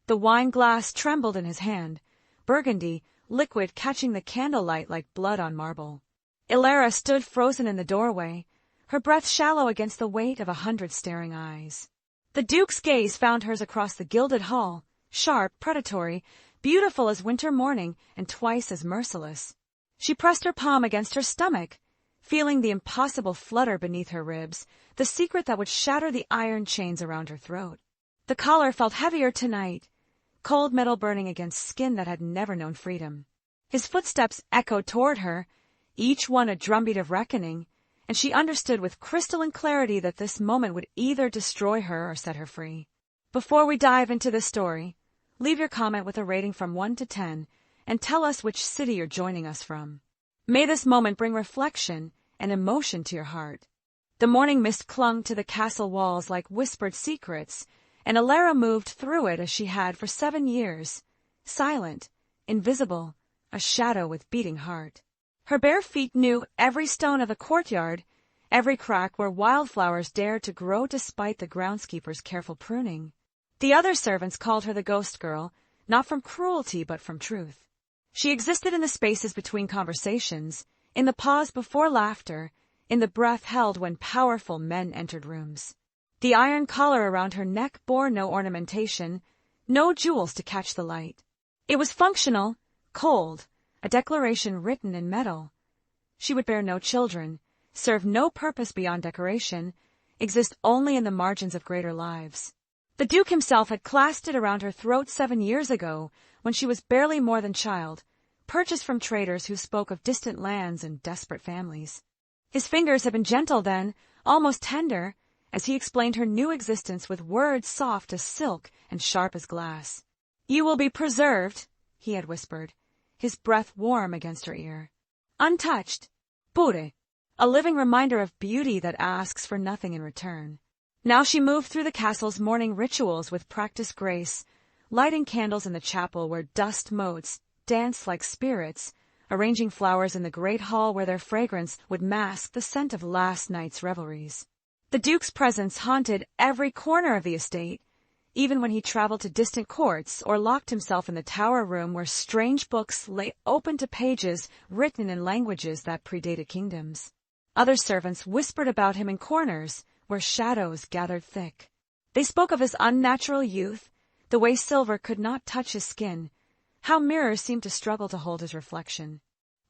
The wine glass trembled in his hand, burgundy, liquid catching the candlelight like blood on marble. Ilara stood frozen in the doorway, her breath shallow against the weight of 100 staring eyes. The Duke's gaze found hers across the gilded hall, sharp, predatory, beautiful as winter morning and twice as merciless. She pressed her palm against her stomach, feeling the impossible flutter beneath her ribs, the secret that would shatter the iron chains around her throat. The collar felt heavier tonight, cold metal burning against skin that had never known freedom. His footsteps echoed toward her, each one a drumbeat of reckoning, and she understood with crystalline clarity that this moment would either destroy her or set her free. Before we dive into this story, leave your comment with a rating from 1 to 10 and tell us which city you're joining us from. May this moment bring reflection and emotion to your heart. The morning mist clung to the castle walls like whispered secrets, and Ilara moved through it as she had for 7 years, silent, invisible, a shadow with beating heart. Her bare feet knew every stone of the courtyard, every crack where wildflowers dared to grow despite the groundskeeper's careful pruning. The other servants called her the ghost girl, not from cruelty but from truth. She existed in the spaces between conversations, in the pause before laughter, in the breath held when powerful men entered rooms. The iron collar around her neck bore no ornamentation, no jewels to catch the light. It was functional, cold, a declaration written in metal. She would bear no children, serve no purpose beyond decoration, exist only in the margins of greater lives. The Duke himself had clasped it around her throat 7 years ago, when she was barely more than child, purchased from traders who spoke of distant lands and desperate families. His fingers had been gentle then, almost tender, as he explained her new existence with words soft as silk and sharp as glass. "You will be preserved," he had whispered, his breath warm against her ear. "Untouched, pure, a living reminder of beauty that asks for nothing in return." Now she moved through the castle's morning rituals with practiced grace, lighting candles in the chapel where dust motes danced like spirits, arranging flowers in the great hall where their fragrance would mask the scent of last night's revelries. The Duke's presence haunted every corner of the estate, even when he traveled to distant courts or locked himself in the tower room where strange books lay open to pages written in languages that predated kingdoms. Other servants whispered about him in corners where shadows gathered thick. They spoke of his unnatural youth, the way silver could not touch his skin, how mirrors seemed to struggle to hold his reflection.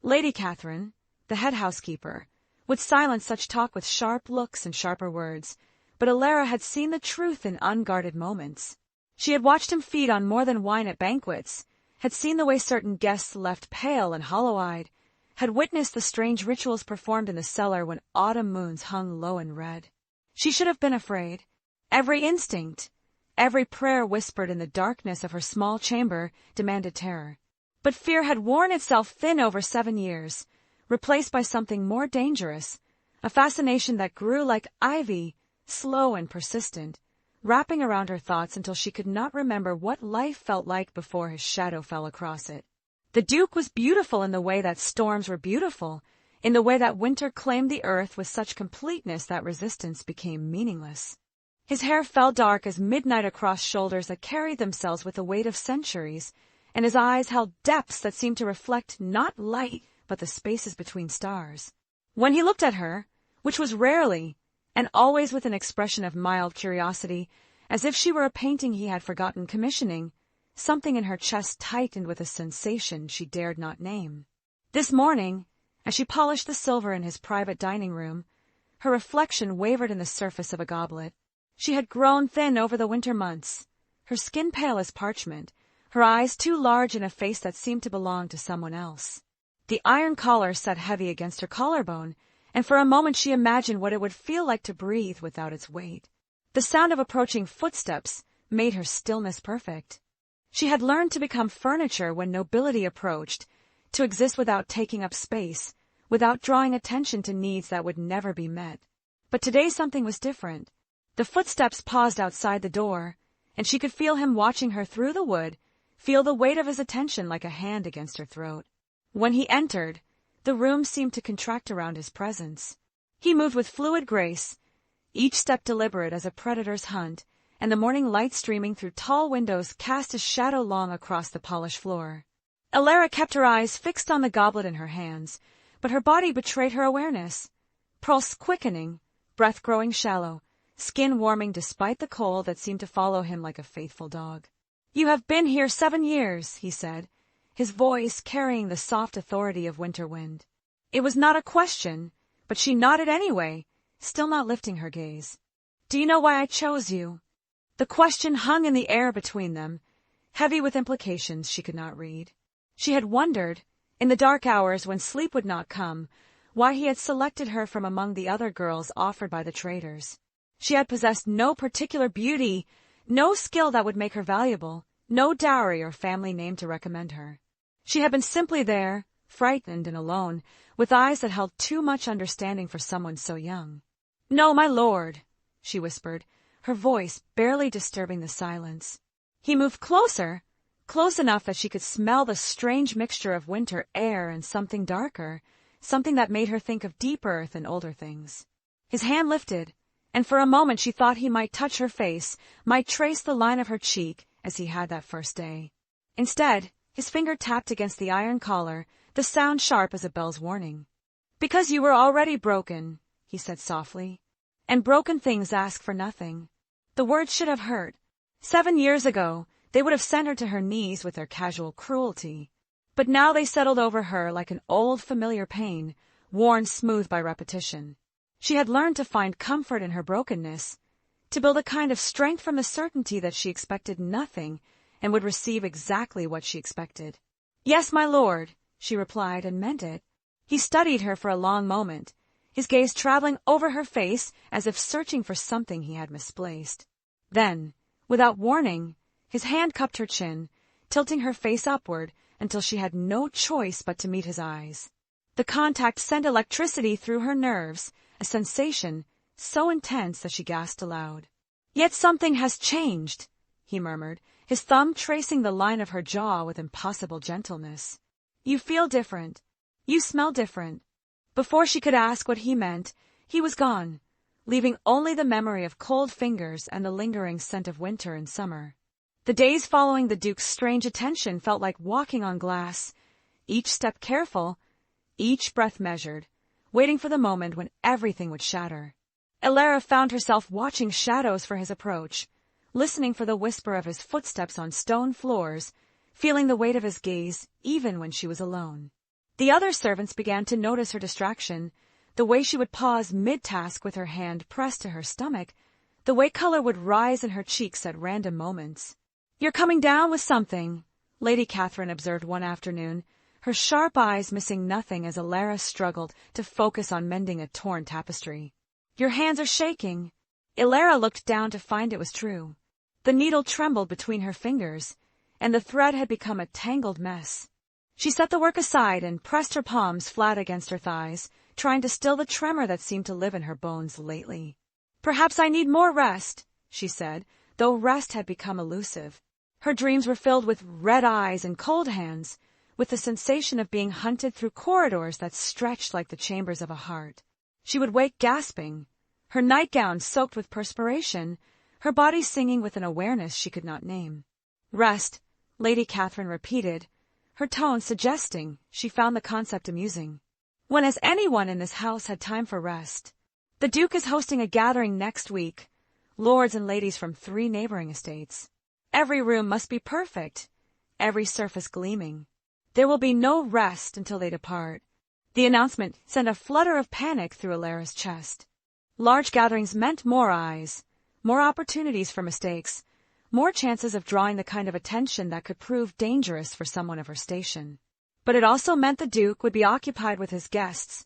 Lady Catherine, the head housekeeper, would silence such talk with sharp looks and sharper words, but Ilara had seen the truth in unguarded moments. She had watched him feed on more than wine at banquets, had seen the way certain guests left pale and hollow-eyed, had witnessed the strange rituals performed in the cellar when autumn moons hung low and red. She should have been afraid. Every instinct, every prayer whispered in the darkness of her small chamber demanded terror. But fear had worn itself thin over 7 years, replaced by something more dangerous, a fascination that grew like ivy, slow and persistent, wrapping around her thoughts until she could not remember what life felt like before his shadow fell across it. The Duke was beautiful in the way that storms were beautiful, in the way that winter claimed the earth with such completeness that resistance became meaningless. His hair fell dark as midnight across shoulders that carried themselves with the weight of centuries, and his eyes held depths that seemed to reflect not light, but the spaces between stars. When he looked at her, which was rarely, and always with an expression of mild curiosity, as if she were a painting he had forgotten commissioning, something in her chest tightened with a sensation she dared not name. This morning, as she polished the silver in his private dining room, her reflection wavered in the surface of a goblet. She had grown thin over the winter months, her skin pale as parchment, her eyes too large in a face that seemed to belong to someone else. The iron collar sat heavy against her collarbone, and for a moment she imagined what it would feel like to breathe without its weight. The sound of approaching footsteps made her stillness perfect. She had learned to become furniture when nobility approached, to exist without taking up space, without drawing attention to needs that would never be met. But today something was different. The footsteps paused outside the door, and she could feel him watching her through the wood, feel the weight of his attention like a hand against her throat. When he entered, the room seemed to contract around his presence. He moved with fluid grace, each step deliberate as a predator's hunt, and the morning light streaming through tall windows cast a shadow long across the polished floor. Elara kept her eyes fixed on the goblet in her hands, but her body betrayed her awareness. Pulse quickening, breath growing shallow, skin warming despite the cold that seemed to follow him like a faithful dog. "You have been here 7 years," he said, his voice carrying the soft authority of winter wind. It was not a question, but she nodded anyway, still not lifting her gaze. "Do you know why I chose you?" The question hung in the air between them, heavy with implications she could not read. She had wondered, in the dark hours when sleep would not come, why he had selected her from among the other girls offered by the traders. She had possessed no particular beauty, no skill that would make her valuable, no dowry or family name to recommend her. She had been simply there, frightened and alone, with eyes that held too much understanding for someone so young. "No, my lord," she whispered, her voice barely disturbing the silence. He moved closer, close enough that she could smell the strange mixture of winter air and something darker, something that made her think of deep earth and older things. His hand lifted, and for a moment she thought he might touch her face, might trace the line of her cheek, as he had that first day. Instead, his finger tapped against the iron collar, the sound sharp as a bell's warning. "Because you were already broken," he said softly. "And broken things ask for nothing." The words should have hurt. 7 years ago, they would have sent her to her knees with their casual cruelty. But now they settled over her like an old familiar pain, worn smooth by repetition. She had learned to find comfort in her brokenness, to build a kind of strength from the certainty that she expected nothing and would receive exactly what she expected. "Yes, my lord," she replied and meant it. He studied her for a long moment, his gaze traveling over her face as if searching for something he had misplaced. Then, without warning, his hand cupped her chin, tilting her face upward until she had no choice but to meet his eyes. The contact sent electricity through her nerves, a sensation so intense that she gasped aloud. "Yet something has changed," he murmured, his thumb tracing the line of her jaw with impossible gentleness. "You feel different. You smell different." Before she could ask what he meant, he was gone, leaving only the memory of cold fingers and the lingering scent of winter and summer. The days following the Duke's strange attention felt like walking on glass, each step careful, each breath measured, waiting for the moment when everything would shatter. Elara found herself watching shadows for his approach, listening for the whisper of his footsteps on stone floors, feeling the weight of his gaze even when she was alone. The other servants began to notice her distraction, the way she would pause mid-task with her hand pressed to her stomach, the way color would rise in her cheeks at random moments. "You're coming down with something," Lady Catherine observed one afternoon, her sharp eyes missing nothing as Elara struggled to focus on mending a torn tapestry. "Your hands are shaking." Elara looked down to find it was true. The needle trembled between her fingers, and the thread had become a tangled mess. She set the work aside and pressed her palms flat against her thighs, trying to still the tremor that seemed to live in her bones lately. "Perhaps I need more rest," she said, though rest had become elusive. Her dreams were filled with red eyes and cold hands, with the sensation of being hunted through corridors that stretched like the chambers of a heart. She would wake gasping, her nightgown soaked with perspiration, her body singing with an awareness she could not name. "Rest," Lady Catherine repeated, her tone suggesting she found the concept amusing. "When has anyone in this house had time for rest? The Duke is hosting a gathering next week, lords and ladies from 3 neighboring estates. Every room must be perfect, every surface gleaming. There will be no rest until they depart." The announcement sent a flutter of panic through Elara's chest. Large gatherings meant more eyes, more opportunities for mistakes, more chances of drawing the kind of attention that could prove dangerous for someone of her station. But it also meant the Duke would be occupied with his guests,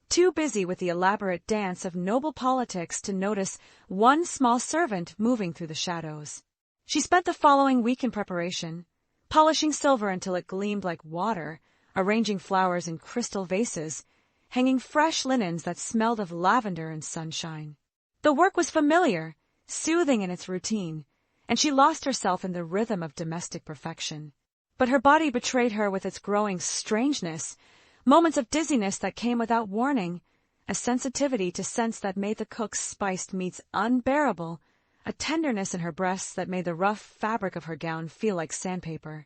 too busy with the elaborate dance of noble politics to notice one small servant moving through the shadows. She spent the following week in preparation, polishing silver until it gleamed like water, arranging flowers in crystal vases, hanging fresh linens that smelled of lavender and sunshine. The work was familiar, soothing in its routine, and she lost herself in the rhythm of domestic perfection. But her body betrayed her with its growing strangeness, moments of dizziness that came without warning, a sensitivity to scents that made the cook's spiced meats unbearable, a tenderness in her breasts that made the rough fabric of her gown feel like sandpaper.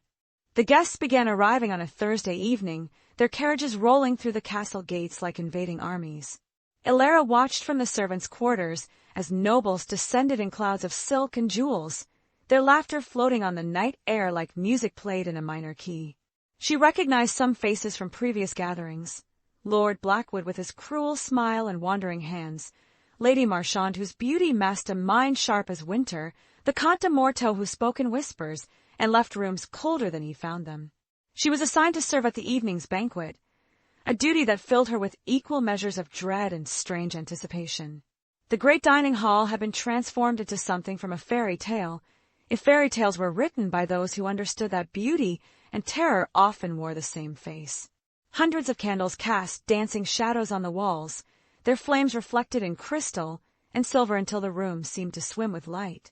The guests began arriving on a Thursday evening, their carriages rolling through the castle gates like invading armies. Ilara watched from the servants' quarters as nobles descended in clouds of silk and jewels, their laughter floating on the night air like music played in a minor key. She recognized some faces from previous gatherings. Lord Blackwood with his cruel smile and wandering hands, Lady Marchand whose beauty masked a mind sharp as winter, the Comte de Morteau who spoke in whispers and left rooms colder than he found them. She was assigned to serve at the evening's banquet, a duty that filled her with equal measures of dread and strange anticipation. The great dining hall had been transformed into something from a fairy tale, if fairy tales were written by those who understood that beauty and terror often wore the same face. Hundreds of candles cast dancing shadows on the walls, their flames reflected in crystal and silver until the room seemed to swim with light.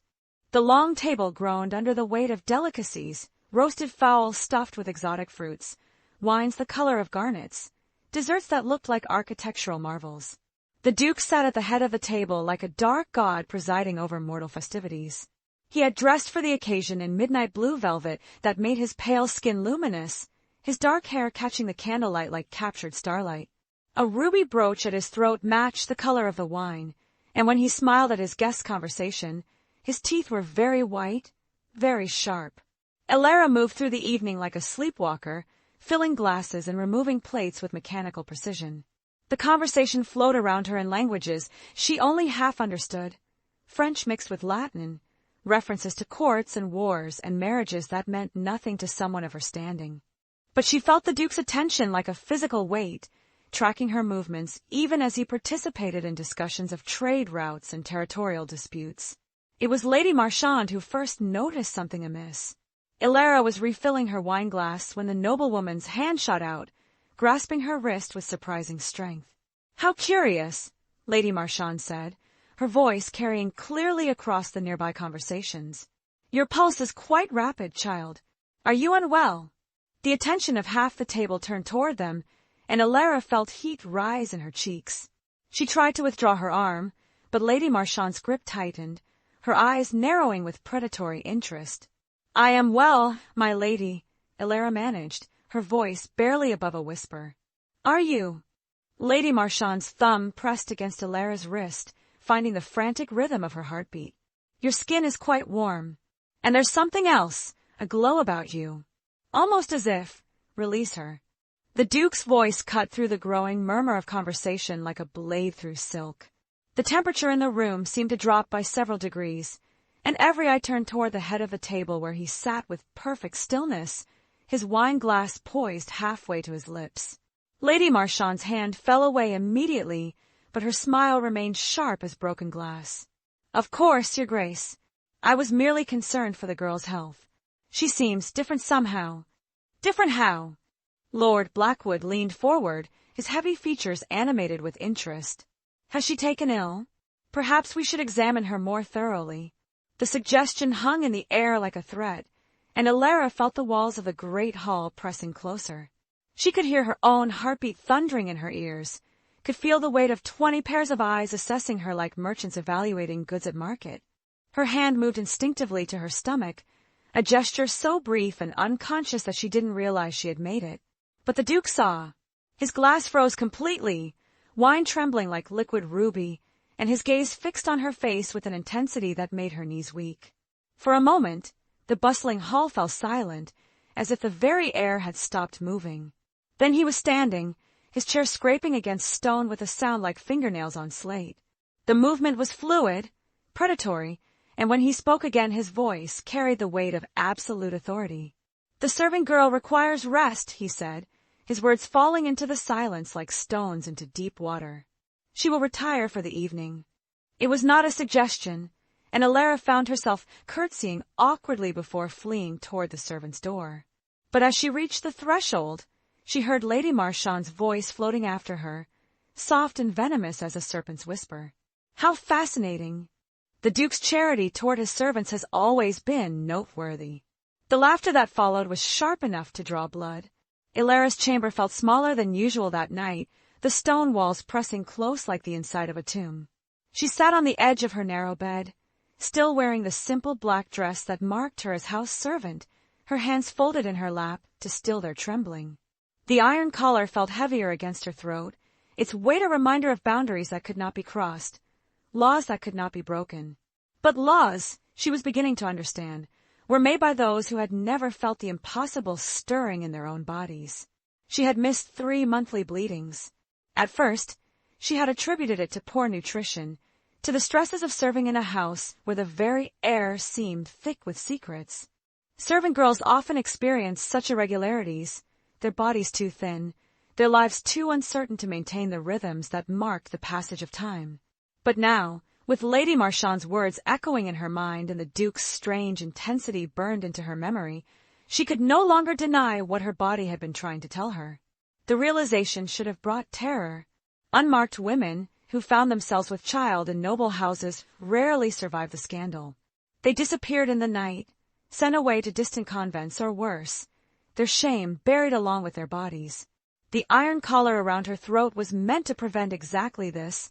The long table groaned under the weight of delicacies, roasted fowl stuffed with exotic fruits, wines the color of garnets, desserts that looked like architectural marvels. The Duke sat at the head of the table like a dark god presiding over mortal festivities. He had dressed for the occasion in midnight blue velvet that made his pale skin luminous, his dark hair catching the candlelight like captured starlight. A ruby brooch at his throat matched the color of the wine, and when he smiled at his guests' conversation, his teeth were very white, very sharp. Ilara moved through the evening like a sleepwalker, filling glasses and removing plates with mechanical precision. The conversation flowed around her in languages she only half understood, French mixed with Latin, references to courts and wars and marriages that meant nothing to someone of her standing. But she felt the Duke's attention like a physical weight, tracking her movements even as he participated in discussions of trade routes and territorial disputes. It was Lady Marchand who first noticed something amiss. Ilara was refilling her wine glass when the noblewoman's hand shot out, grasping her wrist with surprising strength. "How curious," Lady Marchand said, her voice carrying clearly across the nearby conversations. "Your pulse is quite rapid, child. Are you unwell?" The attention of half the table turned toward them, and Ilara felt heat rise in her cheeks. She tried to withdraw her arm, but Lady Marchand's grip tightened, her eyes narrowing with predatory interest. "I am well, my lady," Ilara managed, her voice barely above a whisper. "Are you?" Lady Marchand's thumb pressed against Ilara's wrist, finding the frantic rhythm of her heartbeat. "Your skin is quite warm. And there's something else, a glow about you. Almost as if—" "Release her." The Duke's voice cut through the growing murmur of conversation like a blade through silk. The temperature in the room seemed to drop by several degrees, and every eye turned toward the head of the table where he sat with perfect stillness, his wine glass poised halfway to his lips. Lady Marchand's hand fell away immediately, but her smile remained sharp as broken glass. "Of course, Your Grace. I was merely concerned for the girl's health. She seems different somehow." "Different how?" Lord Blackwood leaned forward, his heavy features animated with interest. "Has she taken ill? Perhaps we should examine her more thoroughly." The suggestion hung in the air like a threat, and Ilara felt the walls of the great hall pressing closer. She could hear her own heartbeat thundering in her ears, could feel the weight of 20 pairs of eyes assessing her like merchants evaluating goods at market. Her hand moved instinctively to her stomach, a gesture so brief and unconscious that she didn't realize she had made it. But the Duke saw. His glass froze completely, wine trembling like liquid ruby, and his gaze fixed on her face with an intensity that made her knees weak. For a moment, the bustling hall fell silent, as if the very air had stopped moving. Then he was standing, his chair scraping against stone with a sound like fingernails on slate. The movement was fluid, predatory, and when he spoke again his voice carried the weight of absolute authority. "The serving girl requires rest," he said, his words falling into the silence like stones into deep water. "She will retire for the evening." It was not a suggestion, and Ilara found herself curtsying awkwardly before fleeing toward the servant's door. But as she reached the threshold, she heard Lady Marchand's voice floating after her, soft and venomous as a serpent's whisper. "How fascinating! The Duke's charity toward his servants has always been noteworthy." The laughter that followed was sharp enough to draw blood. Ilara's chamber felt smaller than usual that night, the stone walls pressing close like the inside of a tomb. She sat on the edge of her narrow bed, still wearing the simple black dress that marked her as house servant, her hands folded in her lap to still their trembling. The iron collar felt heavier against her throat, its weight a reminder of boundaries that could not be crossed, laws that could not be broken. But laws, she was beginning to understand, were made by those who had never felt the impossible stirring in their own bodies. She had missed 3 monthly bleedings. At first, she had attributed it to poor nutrition, to the stresses of serving in a house where the very air seemed thick with secrets. Servant girls often experience such irregularities, their bodies too thin, their lives too uncertain to maintain the rhythms that marked the passage of time. But now, with Lady Marchand's words echoing in her mind and the Duke's strange intensity burned into her memory, she could no longer deny what her body had been trying to tell her. The realization should have brought terror. Unmarked women who found themselves with child in noble houses rarely survived the scandal. They disappeared in the night, sent away to distant convents or worse, their shame buried along with their bodies. The iron collar around her throat was meant to prevent exactly this,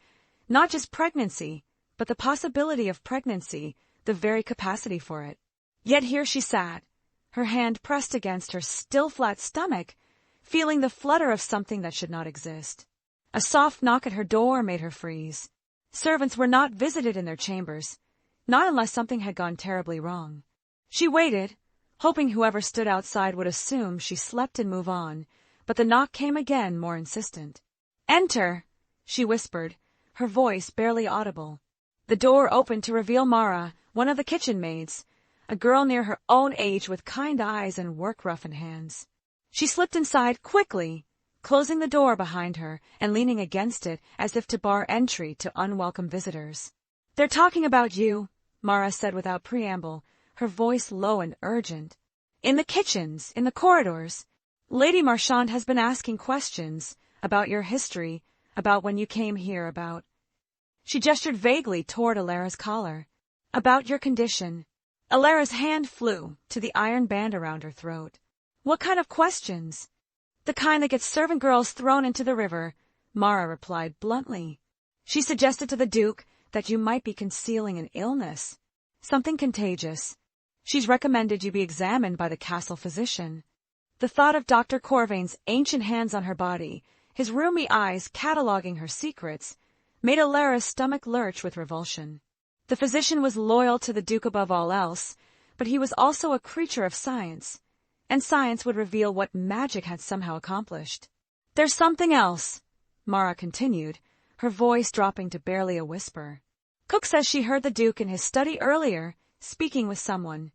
not just pregnancy, but the possibility of pregnancy, the very capacity for it. Yet here she sat, her hand pressed against her still flat stomach, feeling the flutter of something that should not exist. A soft knock at her door made her freeze. Servants were not visited in their chambers, not unless something had gone terribly wrong. She waited, hoping whoever stood outside would assume she slept and move on, but the knock came again, more insistent. "Enter," she whispered, her voice barely audible. The door opened to reveal Mara, one of the kitchen maids, a girl near her own age with kind eyes and work-roughened hands. She slipped inside quickly, closing the door behind her and leaning against it as if to bar entry to unwelcome visitors. "They're talking about you," Mara said without preamble, her voice low and urgent. "In the kitchens, in the corridors. Lady Marchand has been asking questions about your history, about when you came here, about—" She gestured vaguely toward Alara's collar. "About your condition." Alara's hand flew to the iron band around her throat. "What kind of questions?" "The kind that gets servant girls thrown into the river," Mara replied bluntly. "She suggested to the Duke that you might be concealing an illness, something contagious. She's recommended you be examined by the castle physician." The thought of Dr. Corvain's ancient hands on her body, his rheumy eyes cataloguing her secrets, made Alara's stomach lurch with revulsion. The physician was loyal to the Duke above all else, but he was also a creature of science, and science would reveal what magic had somehow accomplished. "There's something else," Mara continued, her voice dropping to barely a whisper. "Cook says she heard the Duke in his study earlier, speaking with someone,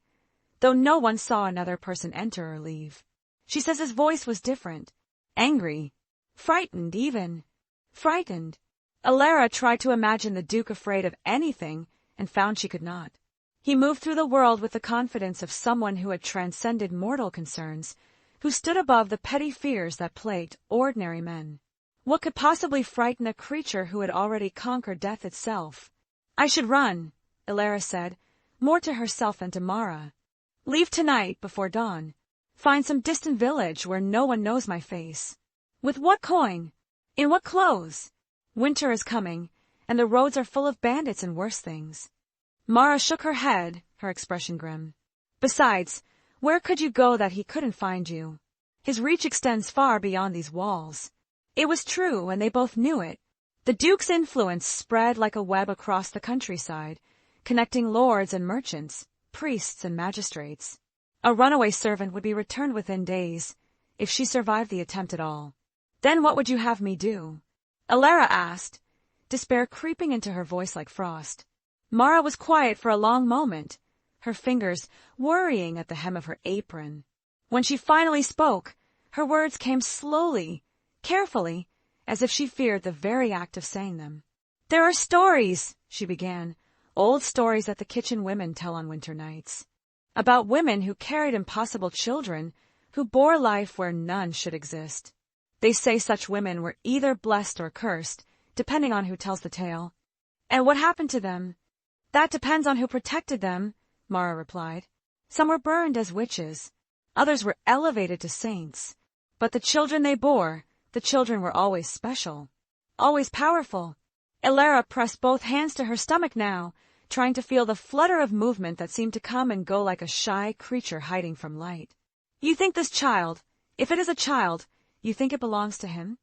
though no one saw another person enter or leave. She says his voice was different, angry, frightened even. Frightened." Alara tried to imagine the Duke afraid of anything and found she could not. He moved through the world with the confidence of someone who had transcended mortal concerns, who stood above the petty fears that plagued ordinary men. What could possibly frighten a creature who had already conquered death itself? "I should run," Alara said, more to herself than to Mara. "Leave tonight before dawn. Find some distant village where no one knows my face. With what coin? In what clothes? Winter is coming, and the roads are full of bandits and worse things." Mara shook her head, her expression grim. "Besides, where could you go that he couldn't find you? His reach extends far beyond these walls." It was true, and they both knew it. The Duke's influence spread like a web across the countryside, connecting lords and merchants, priests and magistrates. A runaway servant would be returned within days, if she survived the attempt at all. "Then what would you have me do?" Alara asked, despair creeping into her voice like frost. Mara was quiet for a long moment, her fingers worrying at the hem of her apron. When she finally spoke, her words came slowly, carefully, as if she feared the very act of saying them. "There are stories," she began, "old stories that the kitchen women tell on winter nights. About women who carried impossible children, who bore life where none should exist. They say such women were either blessed or cursed, depending on who tells the tale. And what happened to them? That depends on who protected them," Mara replied. "Some were burned as witches. Others were elevated to saints. But the children they bore, the children were always special, always powerful." Alara pressed both hands to her stomach now, trying to feel the flutter of movement that seemed to come and go like a shy creature hiding from light. You think this child, if it is a child, you think it belongs to him?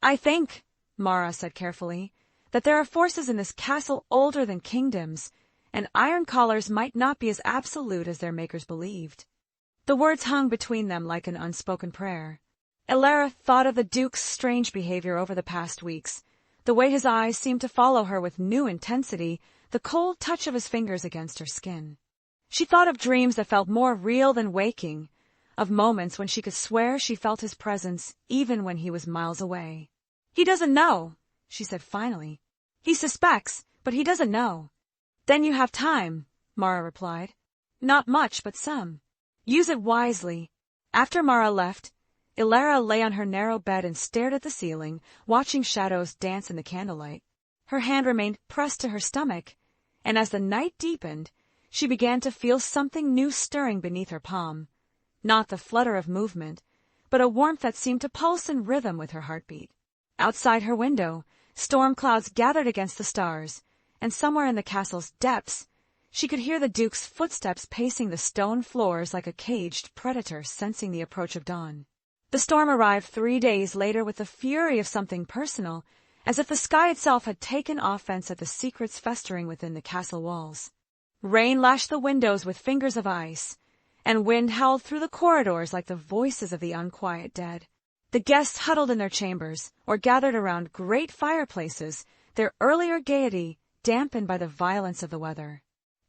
I think, Mara said carefully, that there are forces in this castle older than kingdoms, and iron collars might not be as absolute as their makers believed. The words hung between them like an unspoken prayer. Elara thought of the Duke's strange behavior over the past weeks, the way his eyes seemed to follow her with new intensity, the cold touch of his fingers against her skin. She thought of dreams that felt more real than waking, of moments when she could swear she felt his presence even when he was miles away. He doesn't know, she said finally. He suspects, but he doesn't know. Then you have time, Mara replied. Not much, but some. Use it wisely. After Mara left, Elara lay on her narrow bed and stared at the ceiling, watching shadows dance in the candlelight. Her hand remained pressed to her stomach, and as the night deepened, she began to feel something new stirring beneath her palm. Not the flutter of movement, but a warmth that seemed to pulse in rhythm with her heartbeat. Outside her window, storm clouds gathered against the stars, and somewhere in the castle's depths, she could hear the Duke's footsteps pacing the stone floors like a caged predator sensing the approach of dawn. The storm arrived 3 days later with the fury of something personal, as if the sky itself had taken offense at the secrets festering within the castle walls. Rain lashed the windows with fingers of ice, and wind howled through the corridors like the voices of the unquiet dead. The guests huddled in their chambers, or gathered around great fireplaces, their earlier gaiety dampened by the violence of the weather.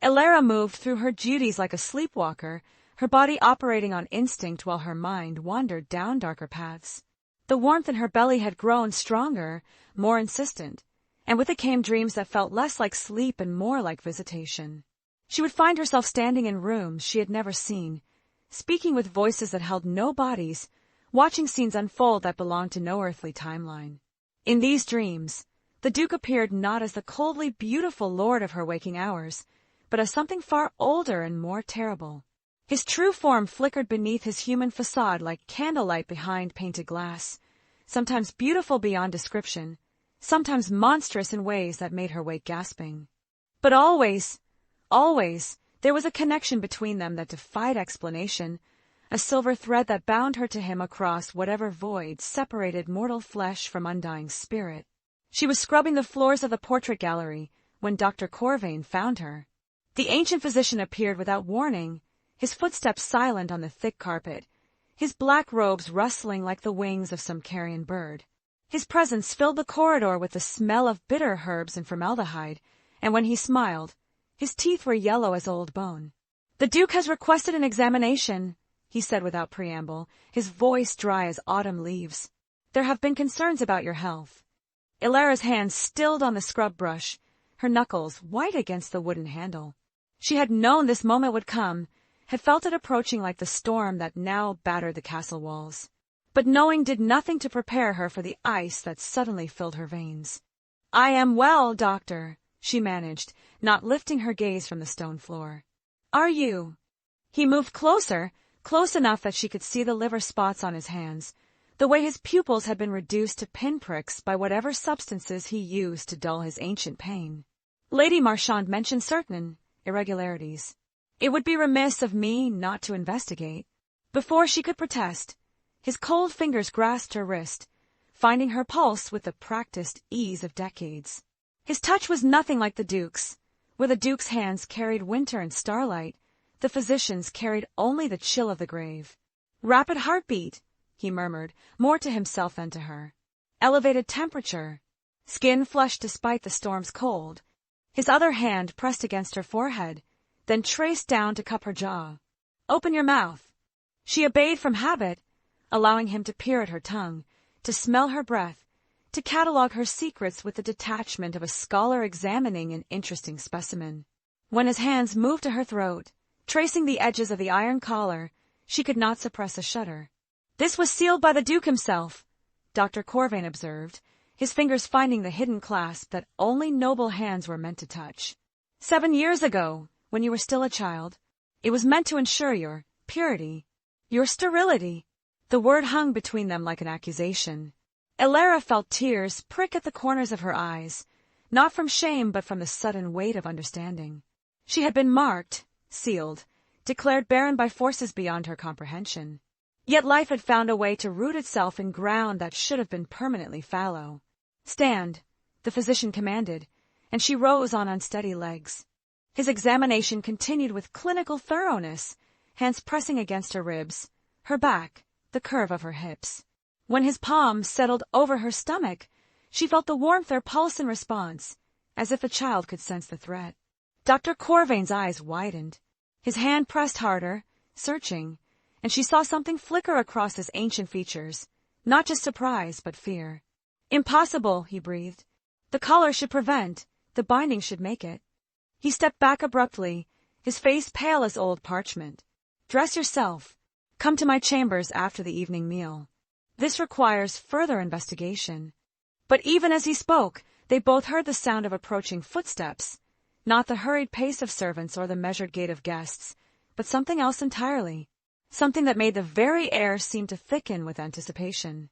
Elara moved through her duties like a sleepwalker, her body operating on instinct while her mind wandered down darker paths. The warmth in her belly had grown stronger, more insistent, and with it came dreams that felt less like sleep and more like visitation. She would find herself standing in rooms she had never seen, speaking with voices that held no bodies, watching scenes unfold that belonged to no earthly timeline. In these dreams, the Duke appeared not as the coldly beautiful lord of her waking hours, but as something far older and more terrible. His true form flickered beneath his human facade like candlelight behind painted glass, sometimes beautiful beyond description, sometimes monstrous in ways that made her wake gasping. But always, there was a connection between them that defied explanation, a silver thread that bound her to him across whatever void separated mortal flesh from undying spirit. She was scrubbing the floors of the portrait gallery when Dr. Corvain found her. The ancient physician appeared without warning, his footsteps silent on the thick carpet, his black robes rustling like the wings of some carrion bird. His presence filled the corridor with the smell of bitter herbs and formaldehyde, and when he smiled, his teeth were yellow as old bone. "The Duke has requested an examination," he said without preamble, his voice dry as autumn leaves. "There have been concerns about your health." Elara's hand stilled on the scrub brush, her knuckles white against the wooden handle. She had known this moment would come, had felt it approaching like the storm that now battered the castle walls. But knowing did nothing to prepare her for the ice that suddenly filled her veins. "I am well, doctor," she managed, not lifting her gaze from the stone floor. "Are you?" He moved closer, close enough that she could see the liver spots on his hands, the way his pupils had been reduced to pinpricks by whatever substances he used to dull his ancient pain. Lady Marchand mentioned certain irregularities. It would be remiss of me not to investigate. Before she could protest, his cold fingers grasped her wrist, finding her pulse with the practiced ease of decades. His touch was nothing like the Duke's. Where the Duke's hands carried winter and starlight, the physician's carried only the chill of the grave. "Rapid heartbeat," he murmured, more to himself than to her. "Elevated temperature. Skin flushed despite the storm's cold." His other hand pressed against her forehead, then traced down to cup her jaw. "Open your mouth." She obeyed from habit, allowing him to peer at her tongue, to smell her breath, to catalogue her secrets with the detachment of a scholar examining an interesting specimen. When his hands moved to her throat, tracing the edges of the iron collar, she could not suppress a shudder. "This was sealed by the Duke himself," Dr. Corvain observed, his fingers finding the hidden clasp that only noble hands were meant to touch. 7 years ago, when you were still a child, it was meant to ensure your purity, your sterility." The word hung between them like an accusation. Elara felt tears prick at the corners of her eyes, not from shame but from the sudden weight of understanding. She had been marked, sealed, declared barren by forces beyond her comprehension. Yet life had found a way to root itself in ground that should have been permanently fallow. "Stand," the physician commanded, and she rose on unsteady legs. His examination continued with clinical thoroughness, hands pressing against her ribs, her back, the curve of her hips. When his palm settled over her stomach, she felt the warmth there pulse in response, as if a child could sense the threat. Dr. Corvain's eyes widened. His hand pressed harder, searching, and she saw something flicker across his ancient features, not just surprise, but fear. "Impossible," he breathed. "The collar should prevent, the binding should make it." He stepped back abruptly, his face pale as old parchment. "Dress yourself. Come to my chambers after the evening meal. This requires further investigation." But even as he spoke, they both heard the sound of approaching footsteps, not the hurried pace of servants or the measured gait of guests, but something else entirely, something that made the very air seem to thicken with anticipation.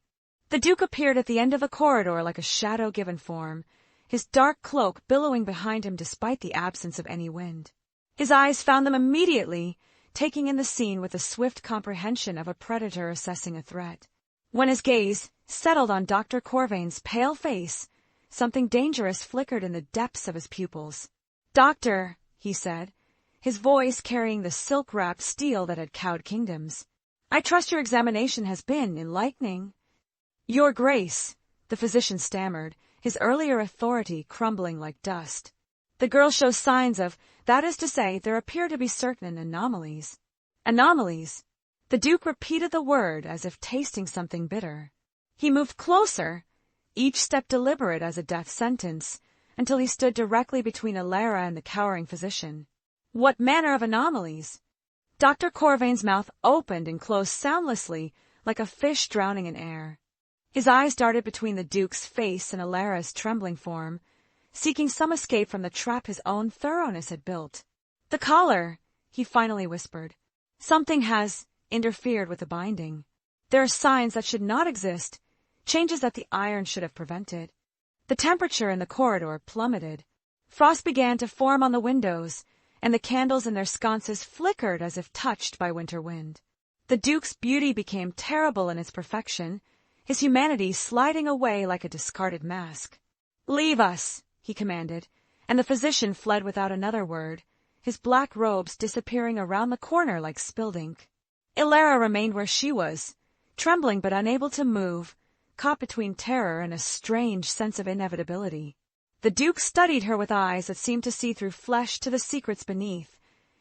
The Duke appeared at the end of the corridor like a shadow-given form, his dark cloak billowing behind him despite the absence of any wind. His eyes found them immediately, taking in the scene with the swift comprehension of a predator assessing a threat. When his gaze settled on Dr. Corvain's pale face, something dangerous flickered in the depths of his pupils. "Doctor," he said, his voice carrying the silk-wrapped steel that had cowed kingdoms, "I trust your examination has been enlightening." "Your Grace," the physician stammered, his earlier authority crumbling like dust. "The girl shows signs of, that is to say, there appear to be certain anomalies." "Anomalies?" The Duke repeated the word as if tasting something bitter. He moved closer, each step deliberate as a death sentence, until he stood directly between Alara and the cowering physician. "What manner of anomalies?" Dr. Corvain's mouth opened and closed soundlessly, like a fish drowning in air. His eyes darted between the Duke's face and Alara's trembling form, seeking some escape from the trap his own thoroughness had built. "The collar," he finally whispered. "Something has interfered with the binding. There are signs that should not exist, changes that the iron should have prevented." The temperature in the corridor plummeted. Frost began to form on the windows, and the candles in their sconces flickered as if touched by winter wind. The Duke's beauty became terrible in its perfection, his humanity sliding away like a discarded mask. "Leave us," he commanded, and the physician fled without another word, his black robes disappearing around the corner like spilled ink. Alara remained where she was, trembling but unable to move, caught between terror and a strange sense of inevitability. The Duke studied her with eyes that seemed to see through flesh to the secrets beneath,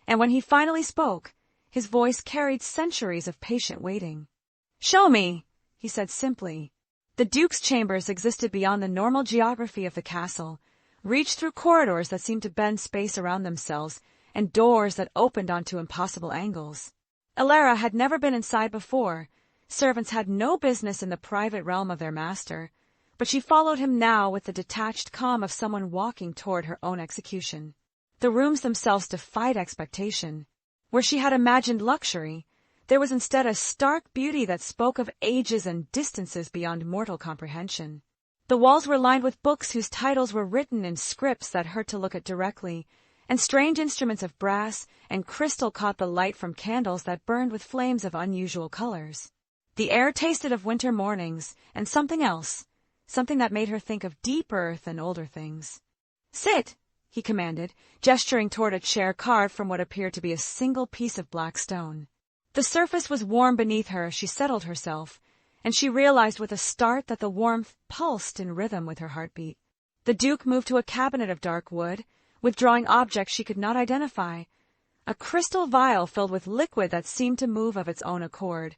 and when he finally spoke, his voice carried centuries of patient waiting. "Show me," he said simply. The Duke's chambers existed beyond the normal geography of the castle, reached through corridors that seemed to bend space around themselves, and doors that opened onto impossible angles. Alara had never been inside before. Servants had no business in the private realm of their master, but she followed him now with the detached calm of someone walking toward her own execution. The rooms themselves defied expectation. Where she had imagined luxury, there was instead a stark beauty that spoke of ages and distances beyond mortal comprehension. The walls were lined with books whose titles were written in scripts that hurt to look at directly, and strange instruments of brass and crystal caught the light from candles that burned with flames of unusual colors. The air tasted of winter mornings, and something else, something that made her think of deep earth and older things. "Sit," he commanded, gesturing toward a chair carved from what appeared to be a single piece of black stone. The surface was warm beneath her as she settled herself, and she realized with a start that the warmth pulsed in rhythm with her heartbeat. The Duke moved to a cabinet of dark wood, withdrawing objects she could not identify. A crystal vial filled with liquid that seemed to move of its own accord.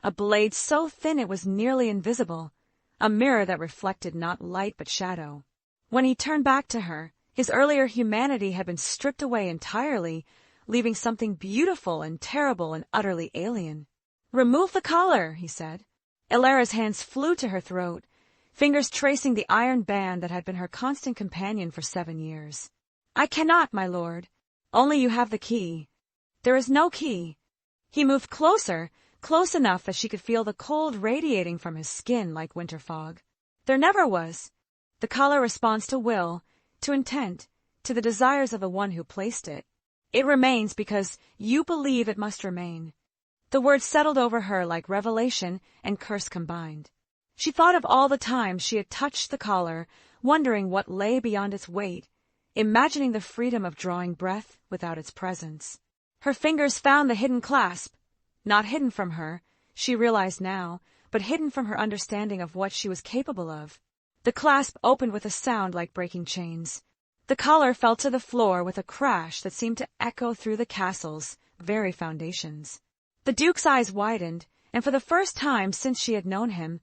A blade so thin it was nearly invisible. A mirror that reflected not light but shadow. When he turned back to her, his earlier humanity had been stripped away entirely, leaving something beautiful and terrible and utterly alien. "Remove the collar," he said. Alara's hands flew to her throat, fingers tracing the iron band that had been her constant companion for 7 years. "I cannot, my lord. Only you have the key." "There is no key." He moved closer, close enough that she could feel the cold radiating from his skin like winter fog. "There never was. The collar responds to will, to intent, to the desires of the one who placed it. It remains because you believe it must remain. The words settled over her like revelation and curse combined. She thought of all the times she had touched the collar, wondering what lay beyond its weight, imagining the freedom of drawing breath without its presence. Her fingers found the hidden clasp, not hidden from her, she realized now, but hidden from her understanding of what she was capable of. The clasp opened with a sound like breaking chains. The collar fell to the floor with a crash that seemed to echo through the castle's very foundations. The Duke's eyes widened, and for the first time since she had known him,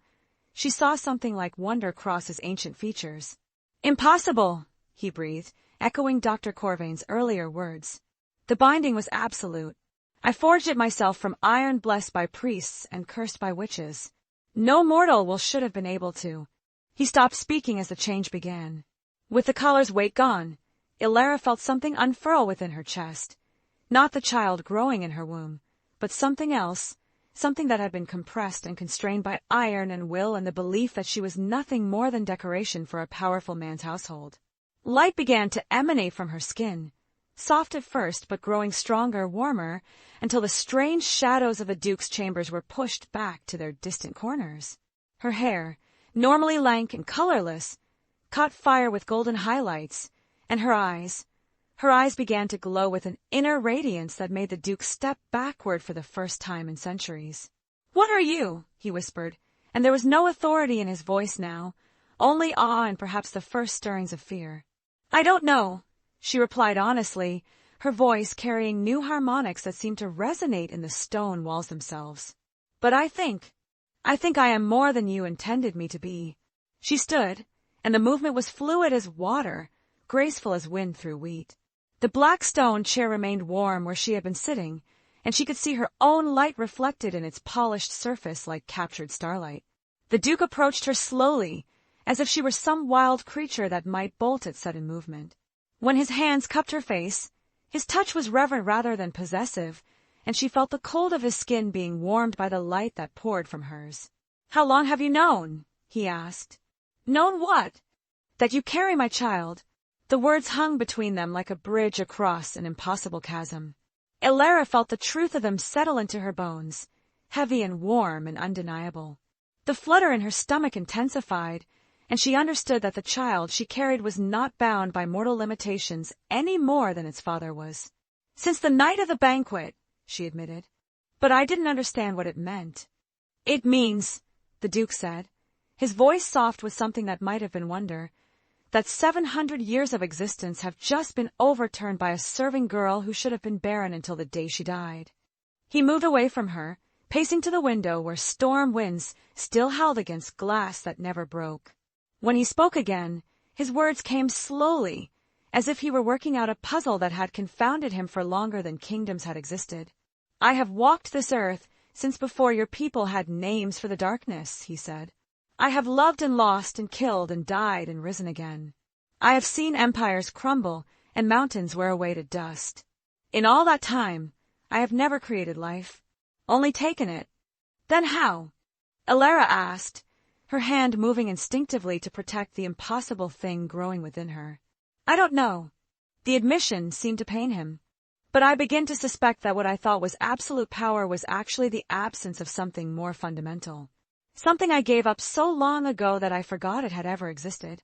she saw something like wonder cross his ancient features. "Impossible," he breathed, echoing Dr. Corvain's earlier words. "The binding was absolute. I forged it myself from iron blessed by priests and cursed by witches. No mortal should have been able to." He stopped speaking as the change began. With the collar's weight gone, Ilara felt something unfurl within her chest. Not the child growing in her womb, but something else, something that had been compressed and constrained by iron and will and the belief that she was nothing more than decoration for a powerful man's household. Light began to emanate from her skin, soft at first but growing stronger, warmer, until the strange shadows of the Duke's chambers were pushed back to their distant corners. Her hair, normally lank and colorless, caught fire with golden highlights, and her eyes began to glow with an inner radiance that made the Duke step backward for the first time in centuries. "What are you?" he whispered, and there was no authority in his voice now, only awe and perhaps the first stirrings of fear. "I don't know," she replied honestly, her voice carrying new harmonics that seemed to resonate in the stone walls themselves. "But I think I am more than you intended me to be." She stood, and the movement was fluid as water, graceful as wind through wheat. The black stone chair remained warm where she had been sitting, and she could see her own light reflected in its polished surface like captured starlight. The Duke approached her slowly, as if she were some wild creature that might bolt at sudden movement. When his hands cupped her face, his touch was reverent rather than possessive, and she felt the cold of his skin being warmed by the light that poured from hers. "How long have you known?" he asked. "Known what?" "That you carry my child." The words hung between them like a bridge across an impossible chasm. Ilara felt the truth of them settle into her bones, heavy and warm and undeniable. The flutter in her stomach intensified, and she understood that the child she carried was not bound by mortal limitations any more than its father was. "Since the night of the banquet," she admitted. "But I didn't understand what it meant." "It means," the Duke said, his voice soft with something that might have been wonder, "that 700 years of existence have just been overturned by a serving girl who should have been barren until the day she died." He moved away from her, pacing to the window where storm winds still howled against glass that never broke. When he spoke again, his words came slowly, as if he were working out a puzzle that had confounded him for longer than kingdoms had existed. "I have walked this earth since before your people had names for the darkness," he said. "I have loved and lost and killed and died and risen again. I have seen empires crumble and mountains wear away to dust. In all that time, I have never created life, only taken it." "Then how?" Ilara asked, her hand moving instinctively to protect the impossible thing growing within her. "I don't know." The admission seemed to pain him. "But I begin to suspect that what I thought was absolute power was actually the absence of something more fundamental. Something I gave up so long ago that I forgot it had ever existed."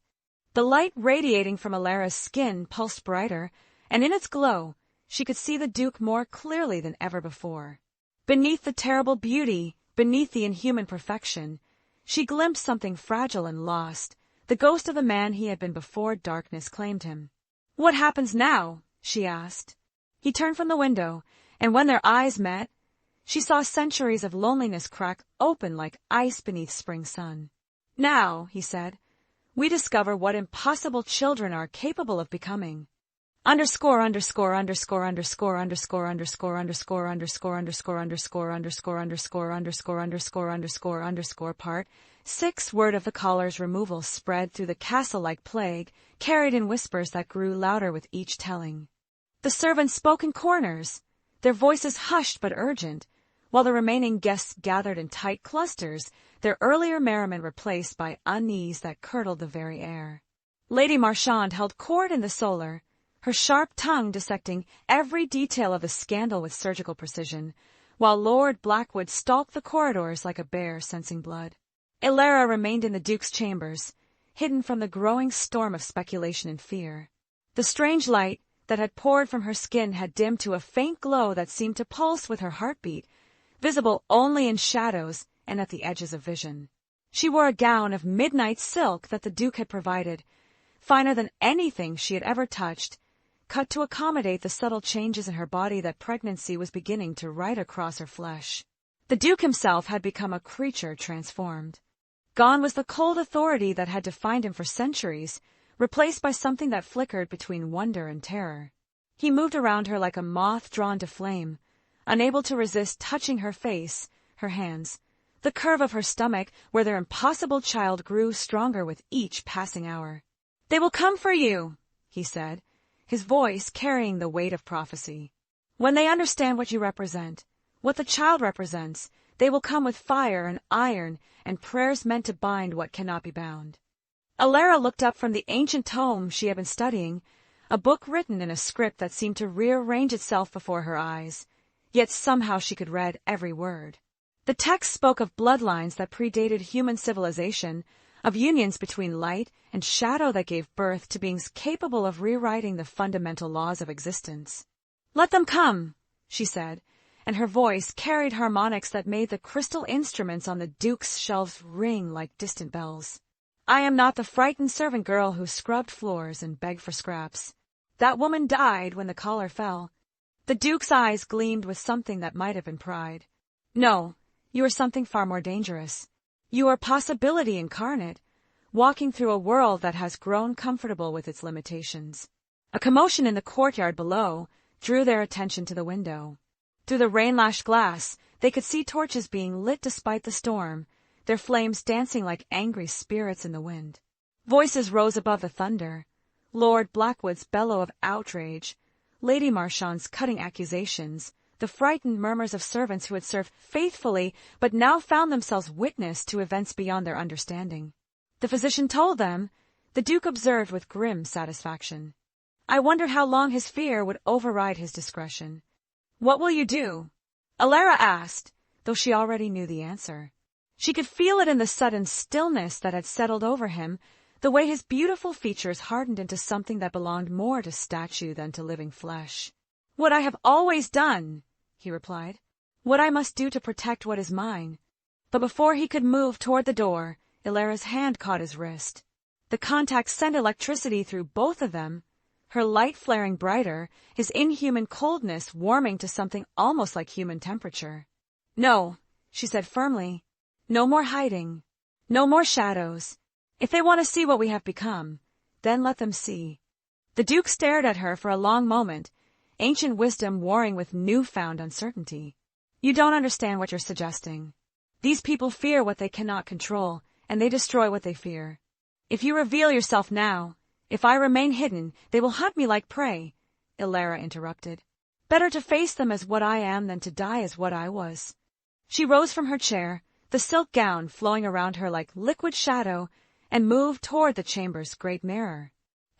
The light radiating from Ilara's skin pulsed brighter, and in its glow, she could see the Duke more clearly than ever before. Beneath the terrible beauty, beneath the inhuman perfection, she glimpsed something fragile and lost, the ghost of the man he had been before darkness claimed him. "What happens now?" she asked. He turned from the window, and when their eyes met, she saw centuries of loneliness crack open like ice beneath spring sun. "Now," he said, "we discover what impossible children are capable of becoming." Underscore underscore underscore underscore underscore underscore underscore underscore underscore underscore underscore underscore underscore underscore underscore underscore part 6 word of the collar's removal spread through the castle like plague, carried in whispers that grew louder with each telling. The servants spoke in corners, their voices hushed but urgent, while the remaining guests gathered in tight clusters, their earlier merriment replaced by unease that curdled the very air. Lady Marchand held court in the solar, her sharp tongue dissecting every detail of the scandal with surgical precision, while Lord Blackwood stalked the corridors like a bear sensing blood. Ilara remained in the Duke's chambers, hidden from the growing storm of speculation and fear. The strange light that had poured from her skin had dimmed to a faint glow that seemed to pulse with her heartbeat, visible only in shadows and at the edges of vision. She wore a gown of midnight silk that the Duke had provided, finer than anything she had ever touched, cut to accommodate the subtle changes in her body that pregnancy was beginning to write across her flesh. The Duke himself had become a creature transformed. Gone was the cold authority that had defined him for centuries, replaced by something that flickered between wonder and terror. He moved around her like a moth drawn to flame, unable to resist touching her face, her hands, the curve of her stomach where their impossible child grew stronger with each passing hour. "They will come for you," he said, his voice carrying the weight of prophecy. "When they understand what you represent, what the child represents, they will come with fire and iron and prayers meant to bind what cannot be bound." Ilara looked up from the ancient tome she had been studying, a book written in a script that seemed to rearrange itself before her eyes, yet somehow she could read every word. The text spoke of bloodlines that predated human civilization, of unions between light and shadow that gave birth to beings capable of rewriting the fundamental laws of existence. "Let them come," she said, and her voice carried harmonics that made the crystal instruments on the Duke's shelves ring like distant bells. "I am not the frightened servant girl who scrubbed floors and begged for scraps. That woman died when the collar fell." The Duke's eyes gleamed with something that might have been pride. "No, you are something far more dangerous. You are possibility incarnate, walking through a world that has grown comfortable with its limitations." A commotion in the courtyard below drew their attention to the window. Through the rain-lashed glass, they could see torches being lit despite the storm, their flames dancing like angry spirits in the wind. Voices rose above the thunder, Lord Blackwood's bellow of outrage, Lady Marchand's cutting accusations, the frightened murmurs of servants who had served faithfully but now found themselves witness to events beyond their understanding. The physician told them, the Duke observed with grim satisfaction. I wondered how long his fear would override his discretion. "What will you do?" Ilara asked, though she already knew the answer. She could feel it in the sudden stillness that had settled over him, the way his beautiful features hardened into something that belonged more to statue than to living flesh. "What I have always done," he replied. "What I must do to protect what is mine." But before he could move toward the door, Ilara's hand caught his wrist. The contact sent electricity through both of them, her light flaring brighter, his inhuman coldness warming to something almost like human temperature. "No," she said firmly. "No more hiding. No more shadows. If they want to see what we have become, then let them see." The Duke stared at her for a long moment, ancient wisdom warring with newfound uncertainty. "You don't understand what you're suggesting. These people fear what they cannot control, and they destroy what they fear. If you reveal yourself now, if I remain hidden, they will hunt me like prey," Ilara interrupted. "Better to face them as what I am than to die as what I was." She rose from her chair, the silk gown flowing around her like liquid shadow, and moved toward the chamber's great mirror.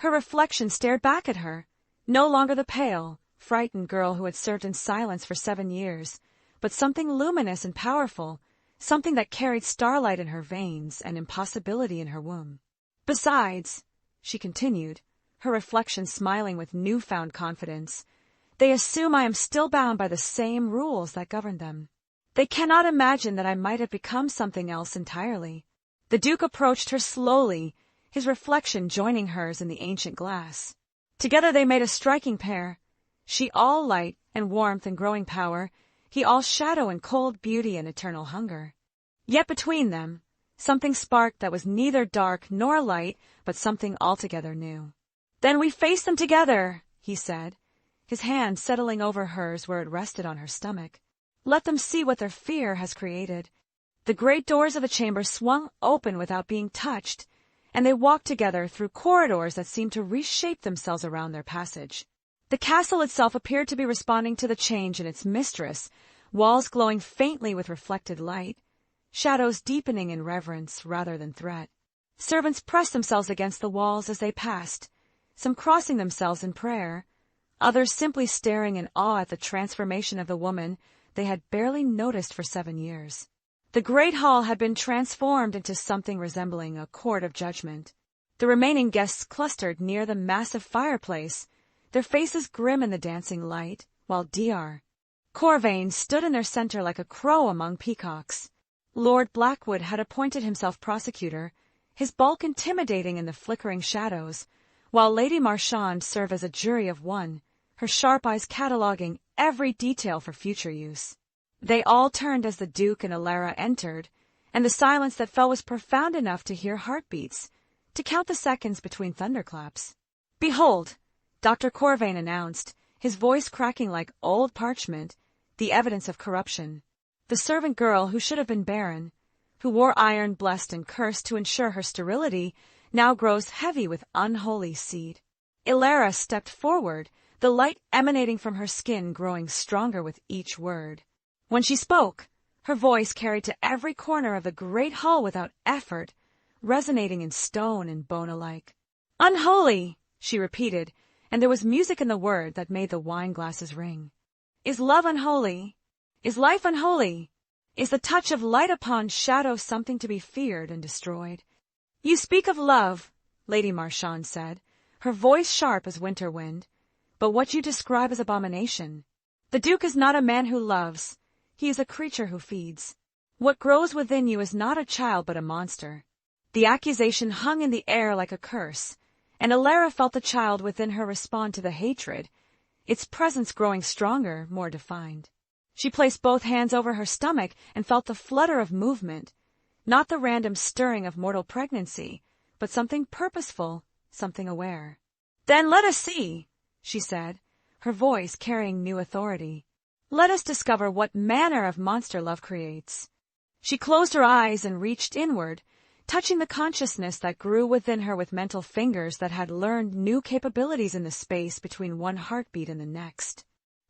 Her reflection stared back at her, no longer the pale, frightened girl who had served in silence for 7 years, but something luminous and powerful, something that carried starlight in her veins and impossibility in her womb. "Besides," she continued, her reflection smiling with newfound confidence, "they assume I am still bound by the same rules that govern them. They cannot imagine that I might have become something else entirely." The Duke approached her slowly, his reflection joining hers in the ancient glass. Together they made a striking pair, she all light and warmth and growing power, he all shadow and cold beauty and eternal hunger. Yet between them, something sparked that was neither dark nor light, but something altogether new. "Then we face them together," he said, his hand settling over hers where it rested on her stomach. "Let them see what their fear has created." The great doors of the chamber swung open without being touched, and they walked together through corridors that seemed to reshape themselves around their passage. The castle itself appeared to be responding to the change in its mistress, walls glowing faintly with reflected light, shadows deepening in reverence rather than threat. Servants pressed themselves against the walls as they passed, some crossing themselves in prayer, others simply staring in awe at the transformation of the woman they had barely noticed for 7 years. The great hall had been transformed into something resembling a court of judgment. The remaining guests clustered near the massive fireplace, their faces grim in the dancing light, while Dr. Corvain stood in their center like a crow among peacocks. Lord Blackwood had appointed himself prosecutor, his bulk intimidating in the flickering shadows, while Lady Marchand served as a jury of one, her sharp eyes cataloguing every detail for future use. They all turned as the Duke and Elara entered, and the silence that fell was profound enough to hear heartbeats, to count the seconds between thunderclaps. "Behold," Dr. Corvain announced, his voice cracking like old parchment, the evidence of corruption. The servant girl who should have been Barren, who wore iron blessed and cursed to ensure her sterility, now grows heavy with unholy seed. Elara stepped forward, the light emanating from her skin growing stronger with each word. When she spoke, her voice carried to every corner of the great hall without effort, resonating in stone and bone alike. "Unholy," she repeated, and there was music in the word that made the wine glasses ring. "Is love unholy? Is life unholy? Is the touch of light upon shadow something to be feared and destroyed?" "You speak of love," Lady Marchand said, her voice sharp as winter wind, "but what you describe is abomination. The Duke is not a man who loves. He is a creature who feeds. What grows within you is not a child but a monster." The accusation hung in the air like a curse, and Elara felt the child within her respond to the hatred, its presence growing stronger, more defined. She placed both hands over her stomach and felt the flutter of movement, not the random stirring of mortal pregnancy, but something purposeful, something aware. "Then let us see," she said, her voice carrying new authority. "Let us discover what manner of monster love creates." She closed her eyes and reached inward, touching the consciousness that grew within her with mental fingers that had learned new capabilities in the space between one heartbeat and the next.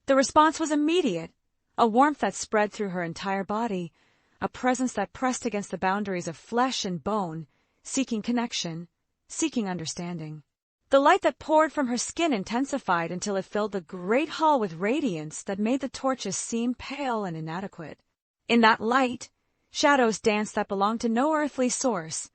The response was immediate, a warmth that spread through her entire body, a presence that pressed against the boundaries of flesh and bone, seeking connection, seeking understanding. The light that poured from her skin intensified until it filled the great hall with radiance that made the torches seem pale and inadequate. In that light, shadows danced that belonged to no earthly source,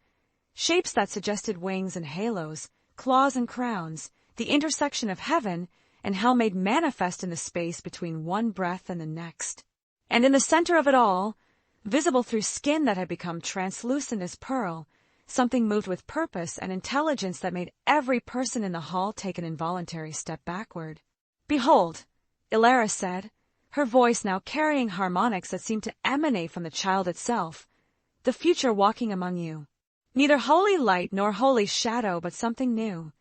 shapes that suggested wings and halos, claws and crowns, the intersection of heaven and hell made manifest in the space between one breath and the next. And in the center of it all, visible through skin that had become translucent as pearl, something moved with purpose and intelligence that made every person in the hall take an involuntary step backward. "Behold," Elara said, her voice now carrying harmonics that seemed to emanate from the child itself, "the future walking among you. Neither holy light nor holy shadow, but something new.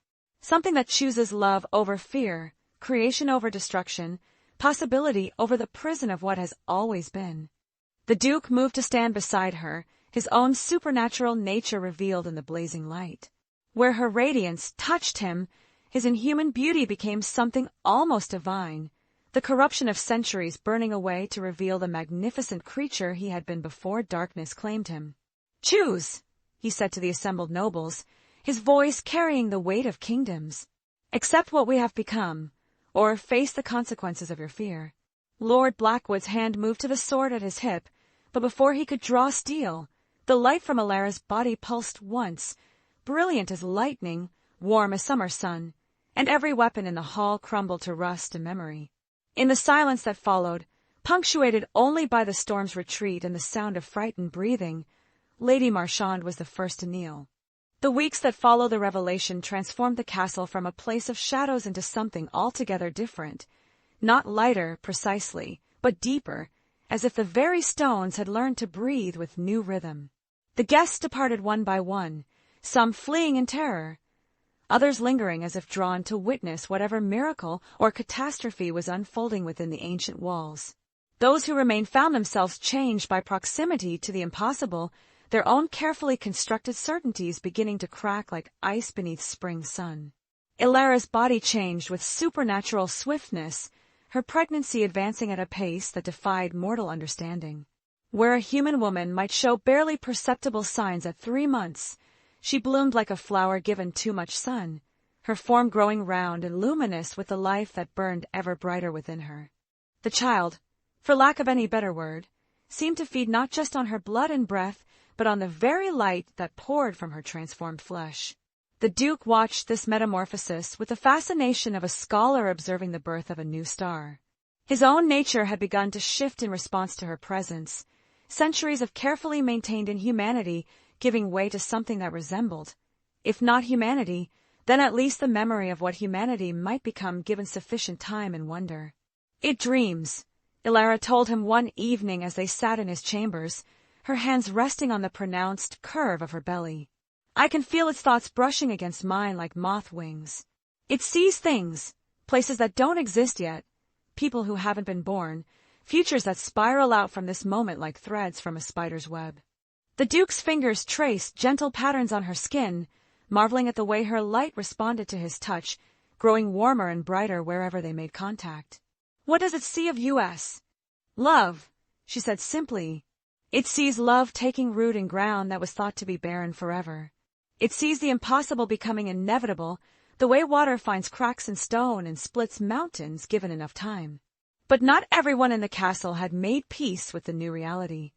Something that chooses love over fear, creation over destruction, possibility over the prison of what has always been." The Duke moved to stand beside her, his own supernatural nature revealed in the blazing light. Where her radiance touched him, his inhuman beauty became something almost divine, the corruption of centuries burning away to reveal the magnificent creature he had been before darkness claimed him. "Choose," he said to the assembled nobles, his voice carrying the weight of kingdoms. "Accept what we have become, or face the consequences of your fear." Lord Blackwood's hand moved to the sword at his hip, but before he could draw steel, the light from Elara's body pulsed once, brilliant as lightning, warm as summer sun, and every weapon in the hall crumbled to rust and memory. In the silence that followed, punctuated only by the storm's retreat and the sound of frightened breathing, Lady Marchand was the first to kneel. The weeks that followed the revelation transformed the castle from a place of shadows into something altogether different, not lighter, precisely, but deeper, as if the very stones had learned to breathe with new rhythm. The guests departed one by one, some fleeing in terror, others lingering as if drawn to witness whatever miracle or catastrophe was unfolding within the ancient walls. Those who remained found themselves changed by proximity to the impossible, their own carefully constructed certainties beginning to crack like ice beneath spring sun. Elara's body changed with supernatural swiftness, her pregnancy advancing at a pace that defied mortal understanding. Where a human woman might show barely perceptible signs at 3 months, She bloomed like a flower given too much sun, her form growing round and luminous with the life that burned ever brighter within her. The child, for lack of any better word, seemed to feed not just on her blood and breath, but on the very light that poured from her transformed flesh. The Duke watched this metamorphosis with the fascination of a scholar observing the birth of a new star. His own nature had begun to shift in response to her presence, centuries of carefully maintained inhumanity giving way to something that resembled, if not humanity, then at least the memory of what humanity might become given sufficient time and wonder. "It dreams," Ilara told him one evening as they sat in his chambers, her hands resting on the pronounced curve of her belly. "I can feel its thoughts brushing against mine like moth wings. It sees things, places that don't exist yet, people who haven't been born, futures that spiral out from this moment like threads from a spider's web." The Duke's fingers traced gentle patterns on her skin, marveling at the way her light responded to his touch, growing warmer and brighter wherever they made contact. "What does it see of us?" "Love," she said simply. "It sees love taking root in ground that was thought to be barren forever. It sees the impossible becoming inevitable, the way water finds cracks in stone and splits mountains given enough time." But not everyone in the castle had made peace with the new reality.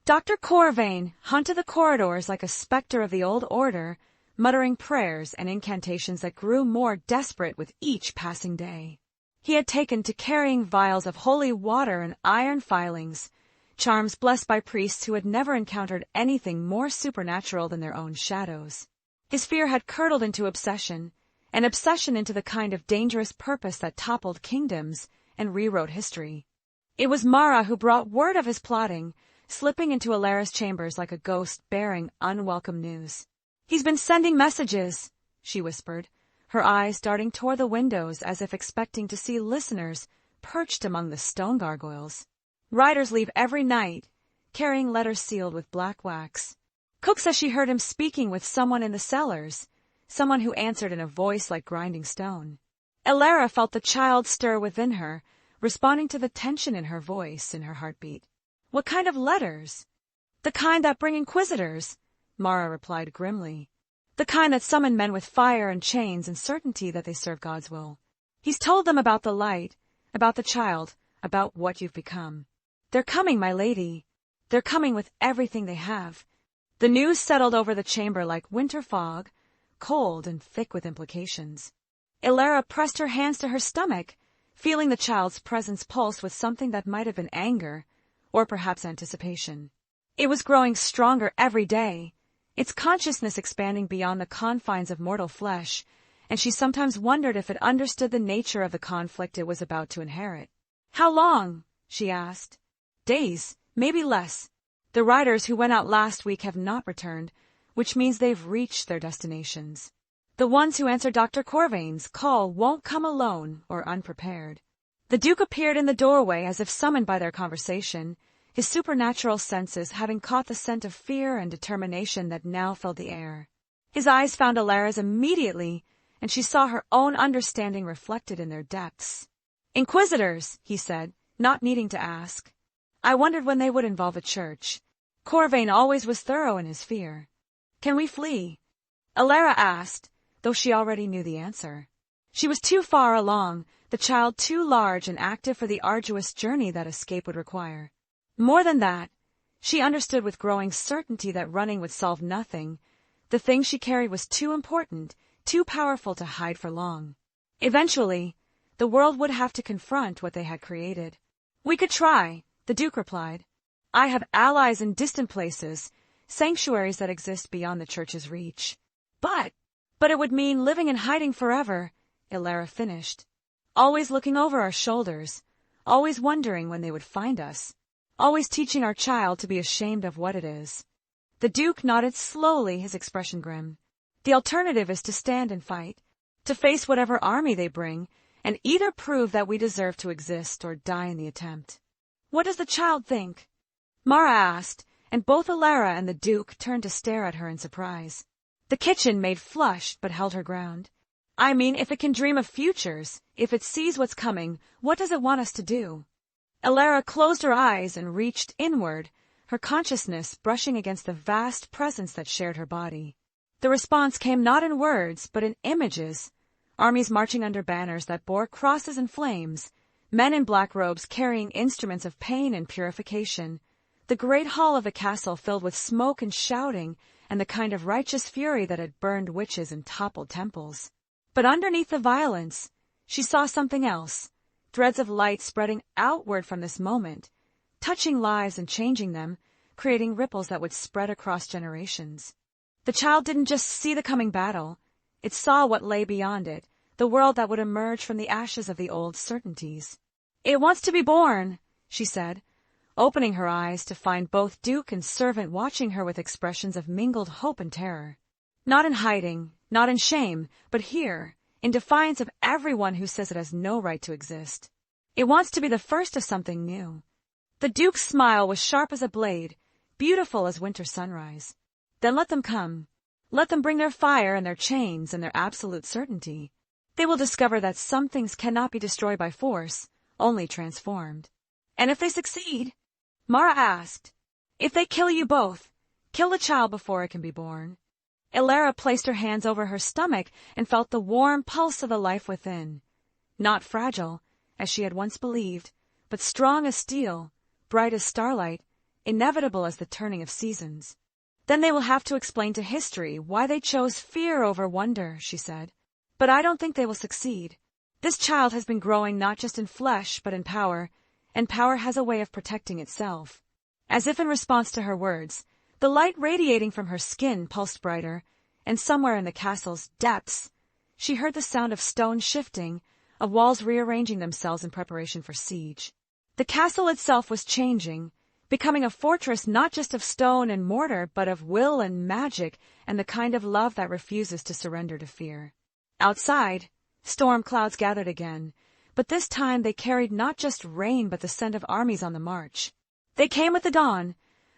Dr. Corvain haunted the corridors like a specter of the old order, muttering prayers and incantations that grew more desperate with each passing day. He had taken to carrying vials of holy water and iron filings, charms blessed by priests who had never encountered anything more supernatural than their own shadows. His fear had curdled into obsession, and obsession into the kind of dangerous purpose that toppled kingdoms and rewrote history. It was Mara who brought word of his plotting, slipping into Ilara's chambers like a ghost bearing unwelcome news. "He's been sending messages," she whispered, her eyes darting toward the windows as if expecting to see listeners perched among the stone gargoyles. "Riders leave every night, carrying letters sealed with black wax. Cook says she heard him speaking with someone in the cellars, someone who answered in a voice like grinding stone." Ilara felt the child stir within her, responding to the tension in her voice, in her heartbeat. "What kind of letters?" "The kind that bring inquisitors," Mara replied grimly. "The kind that summon men with fire and chains and certainty that they serve God's will. He's told them about the light, about the child, about what you've become. They're coming, my lady. They're coming with everything they have." The news settled over the chamber like winter fog, cold and thick with implications. Ilara pressed her hands to her stomach, feeling the child's presence pulse with something that might have been anger, or perhaps anticipation. It was growing stronger every day, its consciousness expanding beyond the confines of mortal flesh, and she sometimes wondered if it understood the nature of the conflict it was about to inherit. "How long?" she asked. "Days, maybe less. The riders who went out last week have not returned, which means they've reached their destinations. The ones who answer Dr. Corvain's call won't come alone or unprepared." The Duke appeared in the doorway as if summoned by their conversation, his supernatural senses having caught the scent of fear and determination that now filled the air. His eyes found Ilara's immediately, and she saw her own understanding reflected in their depths. "Inquisitors," he said, not needing to ask. "I wondered when they would involve a church. Corvain always was thorough in his fear." "Can we flee?" Ilara asked, though she already knew the answer. She was too far along, the child too large and active for the arduous journey that escape would require. More than that, she understood with growing certainty that running would solve nothing. The thing she carried was too important, too powerful to hide for long. Eventually, the world would have to confront what they had created. "We could try," the Duke replied. "I have allies in distant places, sanctuaries that exist beyond the church's reach." But it would mean living in hiding forever," Ilara finished. "Always looking over our shoulders, always wondering when they would find us, always teaching our child to be ashamed of what it is." The Duke nodded slowly, his expression grim. "The alternative is to stand and fight, to face whatever army they bring, and either prove that we deserve to exist or die in the attempt." "What does the child think?" Mara asked, and both Ilara and the Duke turned to stare at her in surprise. The kitchen maid flushed but held her ground. "I mean, if it can dream of futures, if it sees what's coming, what does it want us to do?" Ilara closed her eyes and reached inward, her consciousness brushing against the vast presence that shared her body. The response came not in words, but in images. Armies marching under banners that bore crosses and flames, men in black robes carrying instruments of pain and purification. The great hall of the castle filled with smoke and shouting, and the kind of righteous fury that had burned witches and toppled temples. But underneath the violence, she saw something else, threads of light spreading outward from this moment, touching lives and changing them, creating ripples that would spread across generations. The child didn't just see the coming battle, it saw what lay beyond it, the world that would emerge from the ashes of the old certainties. "It wants to be born," she said, opening her eyes to find both Duke and servant watching her with expressions of mingled hope and terror. Not in hiding, not in shame, but here, in defiance of everyone who says it has no right to exist. It wants to be the first of something new. The Duke's smile was sharp as a blade, beautiful as winter sunrise. "Then let them come. Let them bring their fire and their chains and their absolute certainty. They will discover that some things cannot be destroyed by force, only transformed." "And if they succeed?" Mara asked. "If they kill you both, kill the child before it can be born." Elara placed her hands over her stomach and felt the warm pulse of the life within. Not fragile, as she had once believed, but strong as steel, bright as starlight, inevitable as the turning of seasons. "Then they will have to explain to history why they chose fear over wonder," she said. "But I don't think they will succeed. This child has been growing not just in flesh, but in power, and power has a way of protecting itself." As if in response to her words, the light radiating from her skin pulsed brighter, and somewhere in the castle's depths, she heard the sound of stone shifting, of walls rearranging themselves in preparation for siege. The castle itself was changing, becoming a fortress not just of stone and mortar, but of will and magic and the kind of love that refuses to surrender to fear. Outside, storm clouds gathered again, but this time they carried not just rain but the scent of armies on the march. They came with the dawn,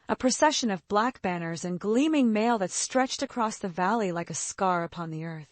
a procession of black banners and gleaming mail that stretched across the valley like a scar upon the earth.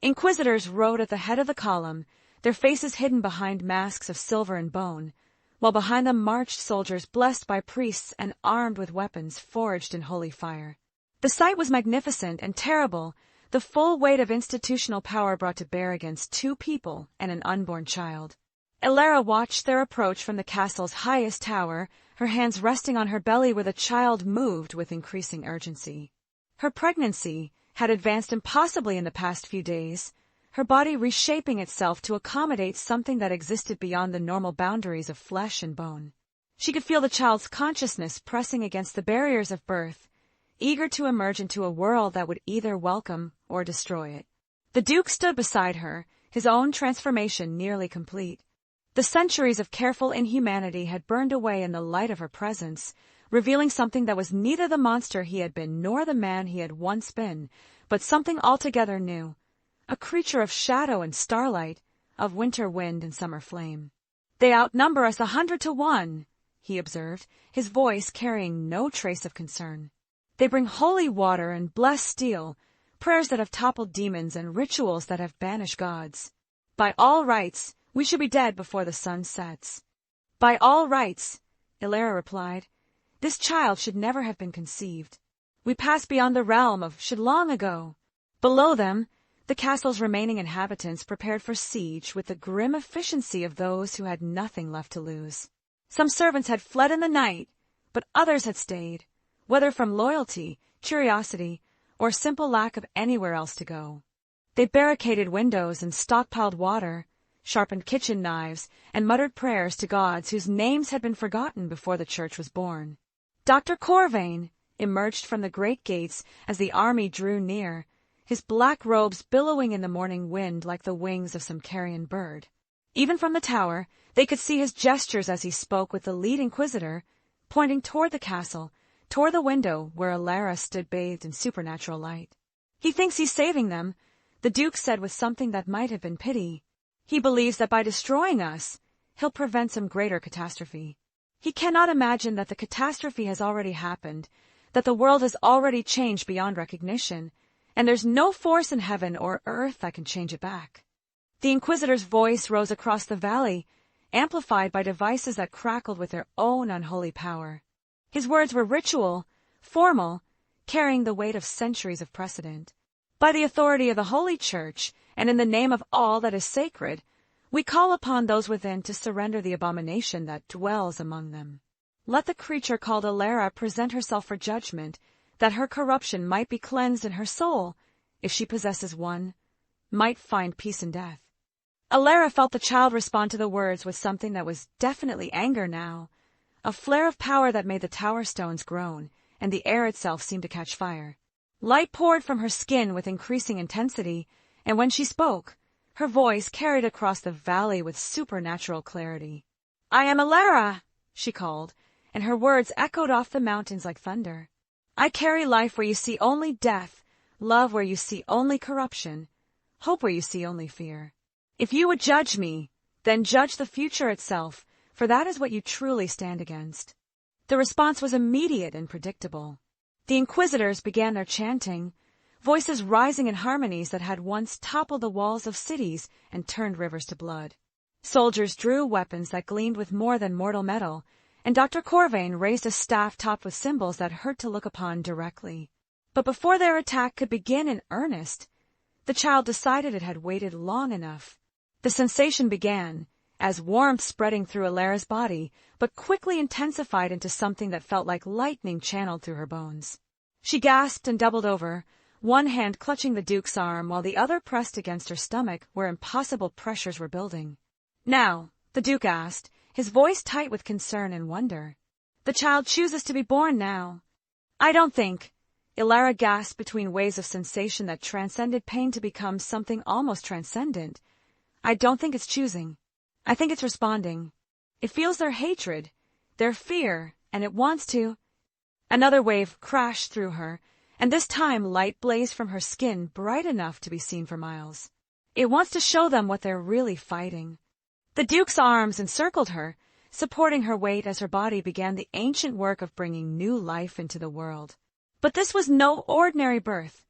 Inquisitors rode at the head of the column, their faces hidden behind masks of silver and bone, while behind them marched soldiers blessed by priests and armed with weapons forged in holy fire. The sight was magnificent and terrible, the full weight of institutional power brought to bear against two people and an unborn child. Elara watched their approach from the castle's highest tower, her hands resting on her belly where the child moved with increasing urgency. Her pregnancy had advanced impossibly in the past few days, her body reshaping itself to accommodate something that existed beyond the normal boundaries of flesh and bone. She could feel the child's consciousness pressing against the barriers of birth, eager to emerge into a world that would either welcome or destroy it. The Duke stood beside her, his own transformation nearly complete. The centuries of careful inhumanity had burned away in the light of her presence, revealing something that was neither the monster he had been nor the man he had once been, but something altogether new. A creature of shadow and starlight, of winter wind and summer flame. "They outnumber us 100 to 1, he observed, his voice carrying no trace of concern. "They bring holy water and blessed steel, prayers that have toppled demons and rituals that have banished gods. By all rights, we should be dead before the sun sets." "By all rights," Elara replied. "This child should never have been conceived. We pass beyond the realm of should long ago." Below them, the castle's remaining inhabitants prepared for siege with the grim efficiency of those who had nothing left to lose. Some servants had fled in the night, but others had stayed, whether from loyalty, curiosity, or simple lack of anywhere else to go. They barricaded windows and stockpiled water, sharpened kitchen knives, and muttered prayers to gods whose names had been forgotten before the church was born. Dr. Corvain emerged from the great gates as the army drew near, his black robes billowing in the morning wind like the wings of some carrion bird. Even from the tower, they could see his gestures as he spoke with the lead inquisitor, pointing toward the castle, toward the window where Elara stood bathed in supernatural light. "He thinks he's saving them," the Duke said with something that might have been pity. "He believes that by destroying us, he'll prevent some greater catastrophe. He cannot imagine that the catastrophe has already happened, that the world has already changed beyond recognition, and there's no force in heaven or earth that can change it back." The Inquisitor's voice rose across the valley, amplified by devices that crackled with their own unholy power. His words were ritual, formal, carrying the weight of centuries of precedent. By the authority of the Holy Church, and in the name of all that is sacred, we call upon those within to surrender the abomination that dwells among them. Let the creature called Elara present herself for judgment, that her corruption might be cleansed and her soul, if she possesses one, might find peace in death. Elara felt the child respond to the words with something that was definitely anger now, a flare of power that made the tower stones groan, and the air itself seemed to catch fire. Light poured from her skin with increasing intensity, and when she spoke, her voice carried across the valley with supernatural clarity. "I am Elara," she called, and her words echoed off the mountains like thunder. "I carry life where you see only death, love where you see only corruption, hope where you see only fear. If you would judge me, then judge the future itself, for that is what you truly stand against." The response was immediate and predictable. The inquisitors began their chanting, voices rising in harmonies that had once toppled the walls of cities and turned rivers to blood. Soldiers drew weapons that gleamed with more than mortal metal, and Dr. Corvain raised a staff topped with symbols that hurt to look upon directly. But before their attack could begin in earnest, the child decided it had waited long enough. The sensation began, as warmth spreading through Elara's body, but quickly intensified into something that felt like lightning channeled through her bones. She gasped and doubled over, one hand clutching the Duke's arm while the other pressed against her stomach where impossible pressures were building. "Now," the Duke asked, his voice tight with concern and wonder. "The child chooses to be born now." "I don't think." Elara gasped between waves of sensation that transcended pain to become something almost transcendent. "I don't think it's choosing. I think it's responding. It feels their hatred, their fear, and it wants to—" Another wave crashed through her, and this time light blazed from her skin bright enough to be seen for miles. "It wants to show them what they're really fighting." The Duke's arms encircled her, supporting her weight as her body began the ancient work of bringing new life into the world. But this was no ordinary birth.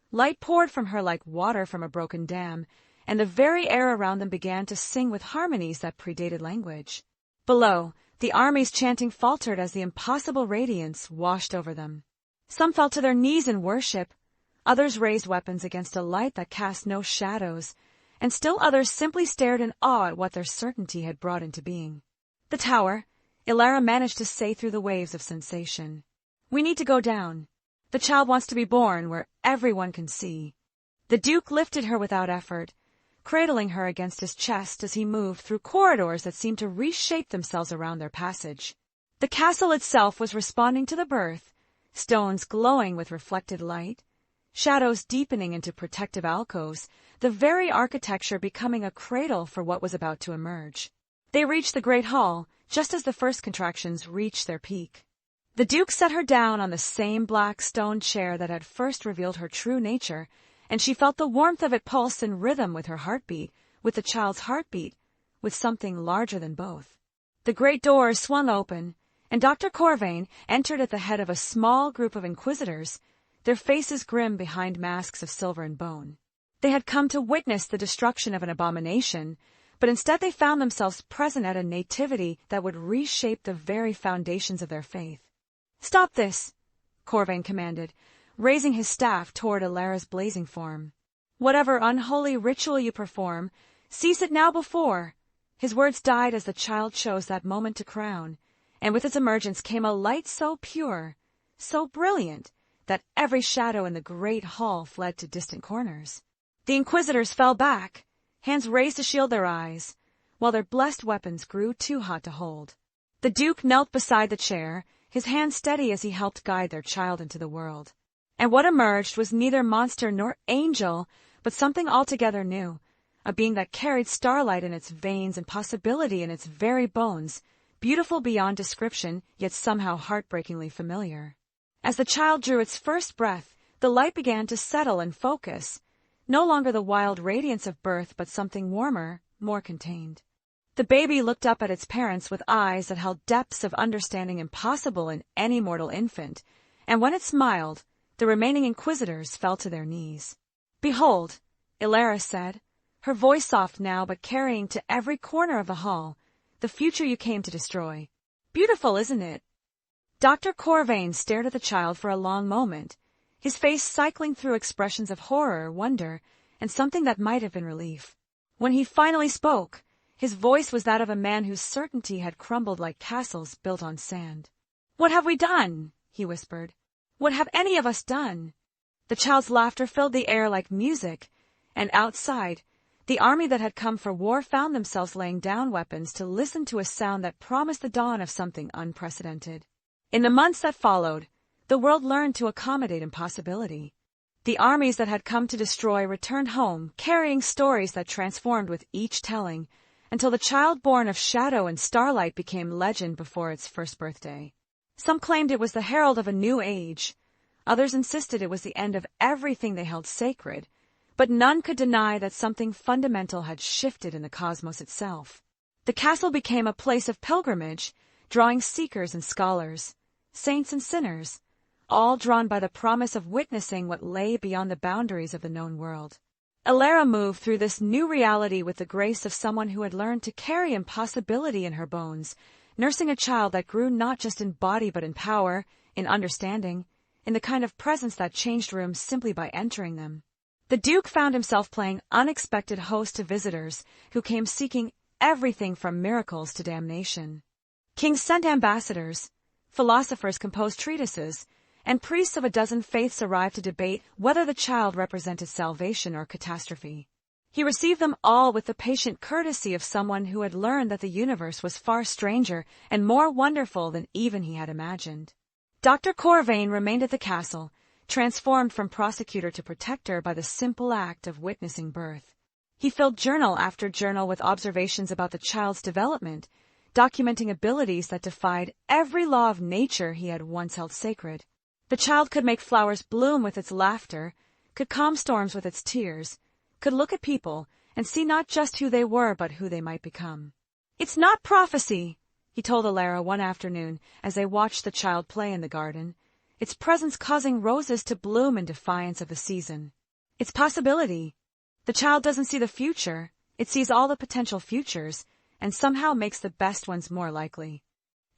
Light poured from her like water from a broken dam, and the very air around them began to sing with harmonies that predated language. Below, the army's chanting faltered as the impossible radiance washed over them. Some fell to their knees in worship, others raised weapons against a light that cast no shadows, and still others simply stared in awe at what their certainty had brought into being. "The tower," Elara managed to say through the waves of sensation. "We need to go down. The child wants to be born where everyone can see." The Duke lifted her without effort, cradling her against his chest as he moved through corridors that seemed to reshape themselves around their passage. The castle itself was responding to the birth, stones glowing with reflected light, shadows deepening into protective alcoves, the very architecture becoming a cradle for what was about to emerge. They reached the great hall, just as the first contractions reached their peak. The Duke set her down on the same black stone chair that had first revealed her true nature, and she felt the warmth of it pulse in rhythm with her heartbeat, with the child's heartbeat, with something larger than both. The great doors swung open, and Dr. Corvain entered at the head of a small group of inquisitors, their faces grim behind masks of silver and bone. They had come to witness the destruction of an abomination, but instead they found themselves present at a nativity that would reshape the very foundations of their faith. "Stop this," Corvain commanded, raising his staff toward Elara's blazing form. "Whatever unholy ritual you perform, cease it now before." His words died as the child chose that moment to crown, and with its emergence came a light so pure, so brilliant, that every shadow in the great hall fled to distant corners. The inquisitors fell back, hands raised to shield their eyes, while their blessed weapons grew too hot to hold. The Duke knelt beside the chair, his hand steady as he helped guide their child into the world. And what emerged was neither monster nor angel, but something altogether new, a being that carried starlight in its veins and possibility in its very bones, beautiful beyond description, yet somehow heartbreakingly familiar. As the child drew its first breath, the light began to settle and focus, no longer the wild radiance of birth, but something warmer, more contained. The baby looked up at its parents with eyes that held depths of understanding impossible in any mortal infant, and when it smiled, the remaining inquisitors fell to their knees. "Behold," Elara said, her voice soft now but carrying to every corner of the hall, "the future you came to destroy. Beautiful, isn't it?" Dr. Corvain stared at the child for a long moment, his face cycling through expressions of horror, wonder, and something that might have been relief. When he finally spoke, his voice was that of a man whose certainty had crumbled like castles built on sand. "What have we done?" he whispered. "What have any of us done?" The child's laughter filled the air like music, and outside, the army that had come for war found themselves laying down weapons to listen to a sound that promised the dawn of something unprecedented. In the months that followed, the world learned to accommodate impossibility. The armies that had come to destroy returned home, carrying stories that transformed with each telling, until the child born of shadow and starlight became legend before its first birthday. Some claimed it was the herald of a new age. Others insisted it was the end of everything they held sacred, but none could deny that something fundamental had shifted in the cosmos itself. The castle became a place of pilgrimage, drawing seekers and scholars, saints and sinners, all drawn by the promise of witnessing what lay beyond the boundaries of the known world. Elara moved through this new reality with the grace of someone who had learned to carry impossibility in her bones, nursing a child that grew not just in body but in power, in understanding, in the kind of presence that changed rooms simply by entering them. The Duke found himself playing unexpected host to visitors who came seeking everything from miracles to damnation. Kings sent ambassadors, philosophers composed treatises, and priests of a dozen faiths arrived to debate whether the child represented salvation or catastrophe. He received them all with the patient courtesy of someone who had learned that the universe was far stranger and more wonderful than even he had imagined. Dr. Corvain remained at the castle, transformed from prosecutor to protector by the simple act of witnessing birth. He filled journal after journal with observations about the child's development, documenting abilities that defied every law of nature he had once held sacred. The child could make flowers bloom with its laughter, could calm storms with its tears, could look at people and see not just who they were but who they might become. "It's not prophecy," he told Elara one afternoon as they watched the child play in the garden, its presence causing roses to bloom in defiance of the season. "It's possibility. The child doesn't see the future, it sees all the potential futures, and somehow makes the best ones more likely."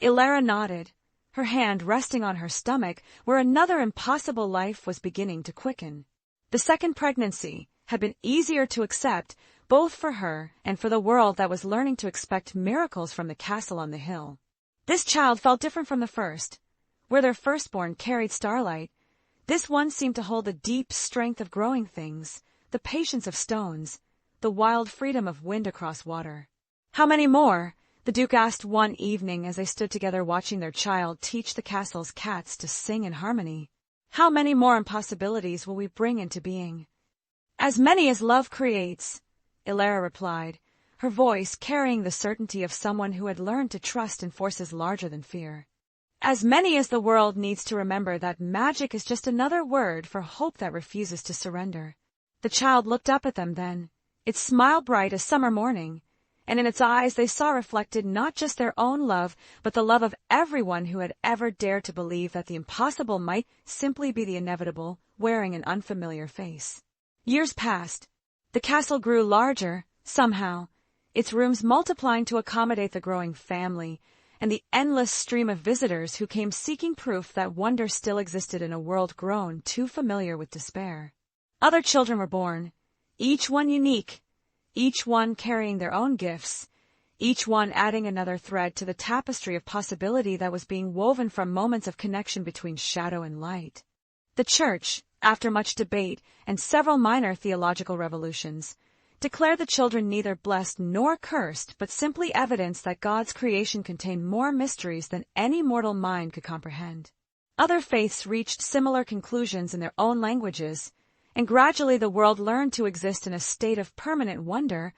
Elara nodded, her hand resting on her stomach where another impossible life was beginning to quicken. The second pregnancy had been easier to accept, both for her and for the world that was learning to expect miracles from the castle on the hill. This child felt different from the first. Where their firstborn carried starlight, this one seemed to hold the deep strength of growing things, the patience of stones, the wild freedom of wind across water. "How many more?" the Duke asked one evening as they stood together watching their child teach the castle's cats to sing in harmony. "How many more impossibilities will we bring into being?" "As many as love creates," Elara replied, her voice carrying the certainty of someone who had learned to trust in forces larger than fear. "As many as the world needs to remember that magic is just another word for hope that refuses to surrender." The child looked up at them then, its smile bright as summer morning, and in its eyes they saw reflected not just their own love, but the love of everyone who had ever dared to believe that the impossible might simply be the inevitable, wearing an unfamiliar face. Years passed. The castle grew larger, somehow, its rooms multiplying to accommodate the growing family, and the endless stream of visitors who came seeking proof that wonder still existed in a world grown too familiar with despair. Other children were born, each one unique, each one carrying their own gifts, each one adding another thread to the tapestry of possibility that was being woven from moments of connection between shadow and light. The Church, after much debate and several minor theological revolutions, declared the children neither blessed nor cursed, but simply evidence that God's creation contained more mysteries than any mortal mind could comprehend. Other faiths reached similar conclusions in their own languages, and gradually the world learned to exist in a state of permanent wonder,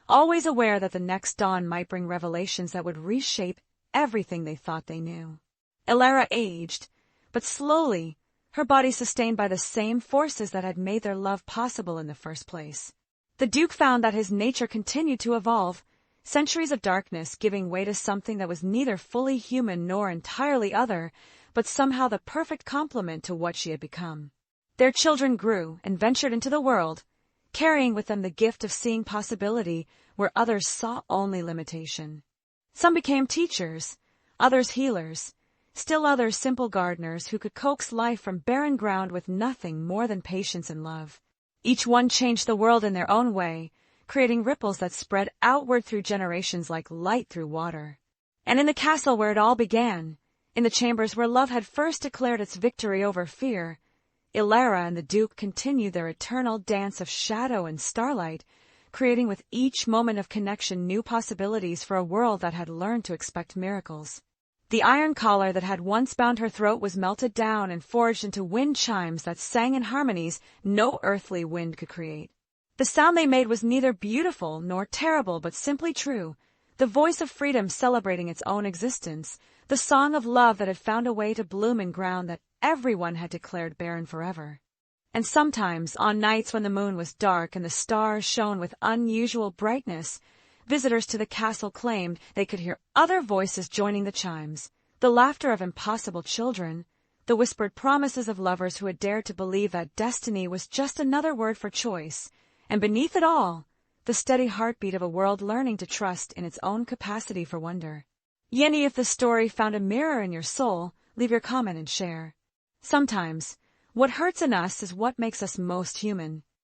always aware that the next dawn might bring revelations that would reshape everything they thought they knew. Elara aged, but slowly, her body sustained by the same forces that had made their love possible in the first place. The Duke found that his nature continued to evolve, centuries of darkness giving way to something that was neither fully human nor entirely other, but somehow the perfect complement to what she had become. Their children grew and ventured into the world, carrying with them the gift of seeing possibility where others saw only limitation. Some became teachers, others healers, Still others simple gardeners who could coax life from barren ground with nothing more than patience and love. Each one changed the world in their own way, creating ripples that spread outward through generations like light through water. And in the castle where it all began, in the chambers where love had first declared its victory over fear, Ilara and the Duke continued their eternal dance of shadow and starlight, creating with each moment of connection new possibilities for a world that had learned to expect miracles. The iron collar that had once bound her throat was melted down and forged into wind chimes that sang in harmonies no earthly wind could create. The sound they made was neither beautiful nor terrible but simply true, the voice of freedom celebrating its own existence, the song of love that had found a way to bloom in ground that everyone had declared barren forever. And sometimes, on nights when the moon was dark and the stars shone with unusual brightness, visitors to the castle claimed they could hear other voices joining the chimes, the laughter of impossible children, the whispered promises of lovers who had dared to believe that destiny was just another word for choice, and beneath it all, the steady heartbeat of a world learning to trust in its own capacity for wonder. Yenny, if the story found a mirror in your soul, leave your comment and share. Sometimes, what hurts in us is what makes us most human.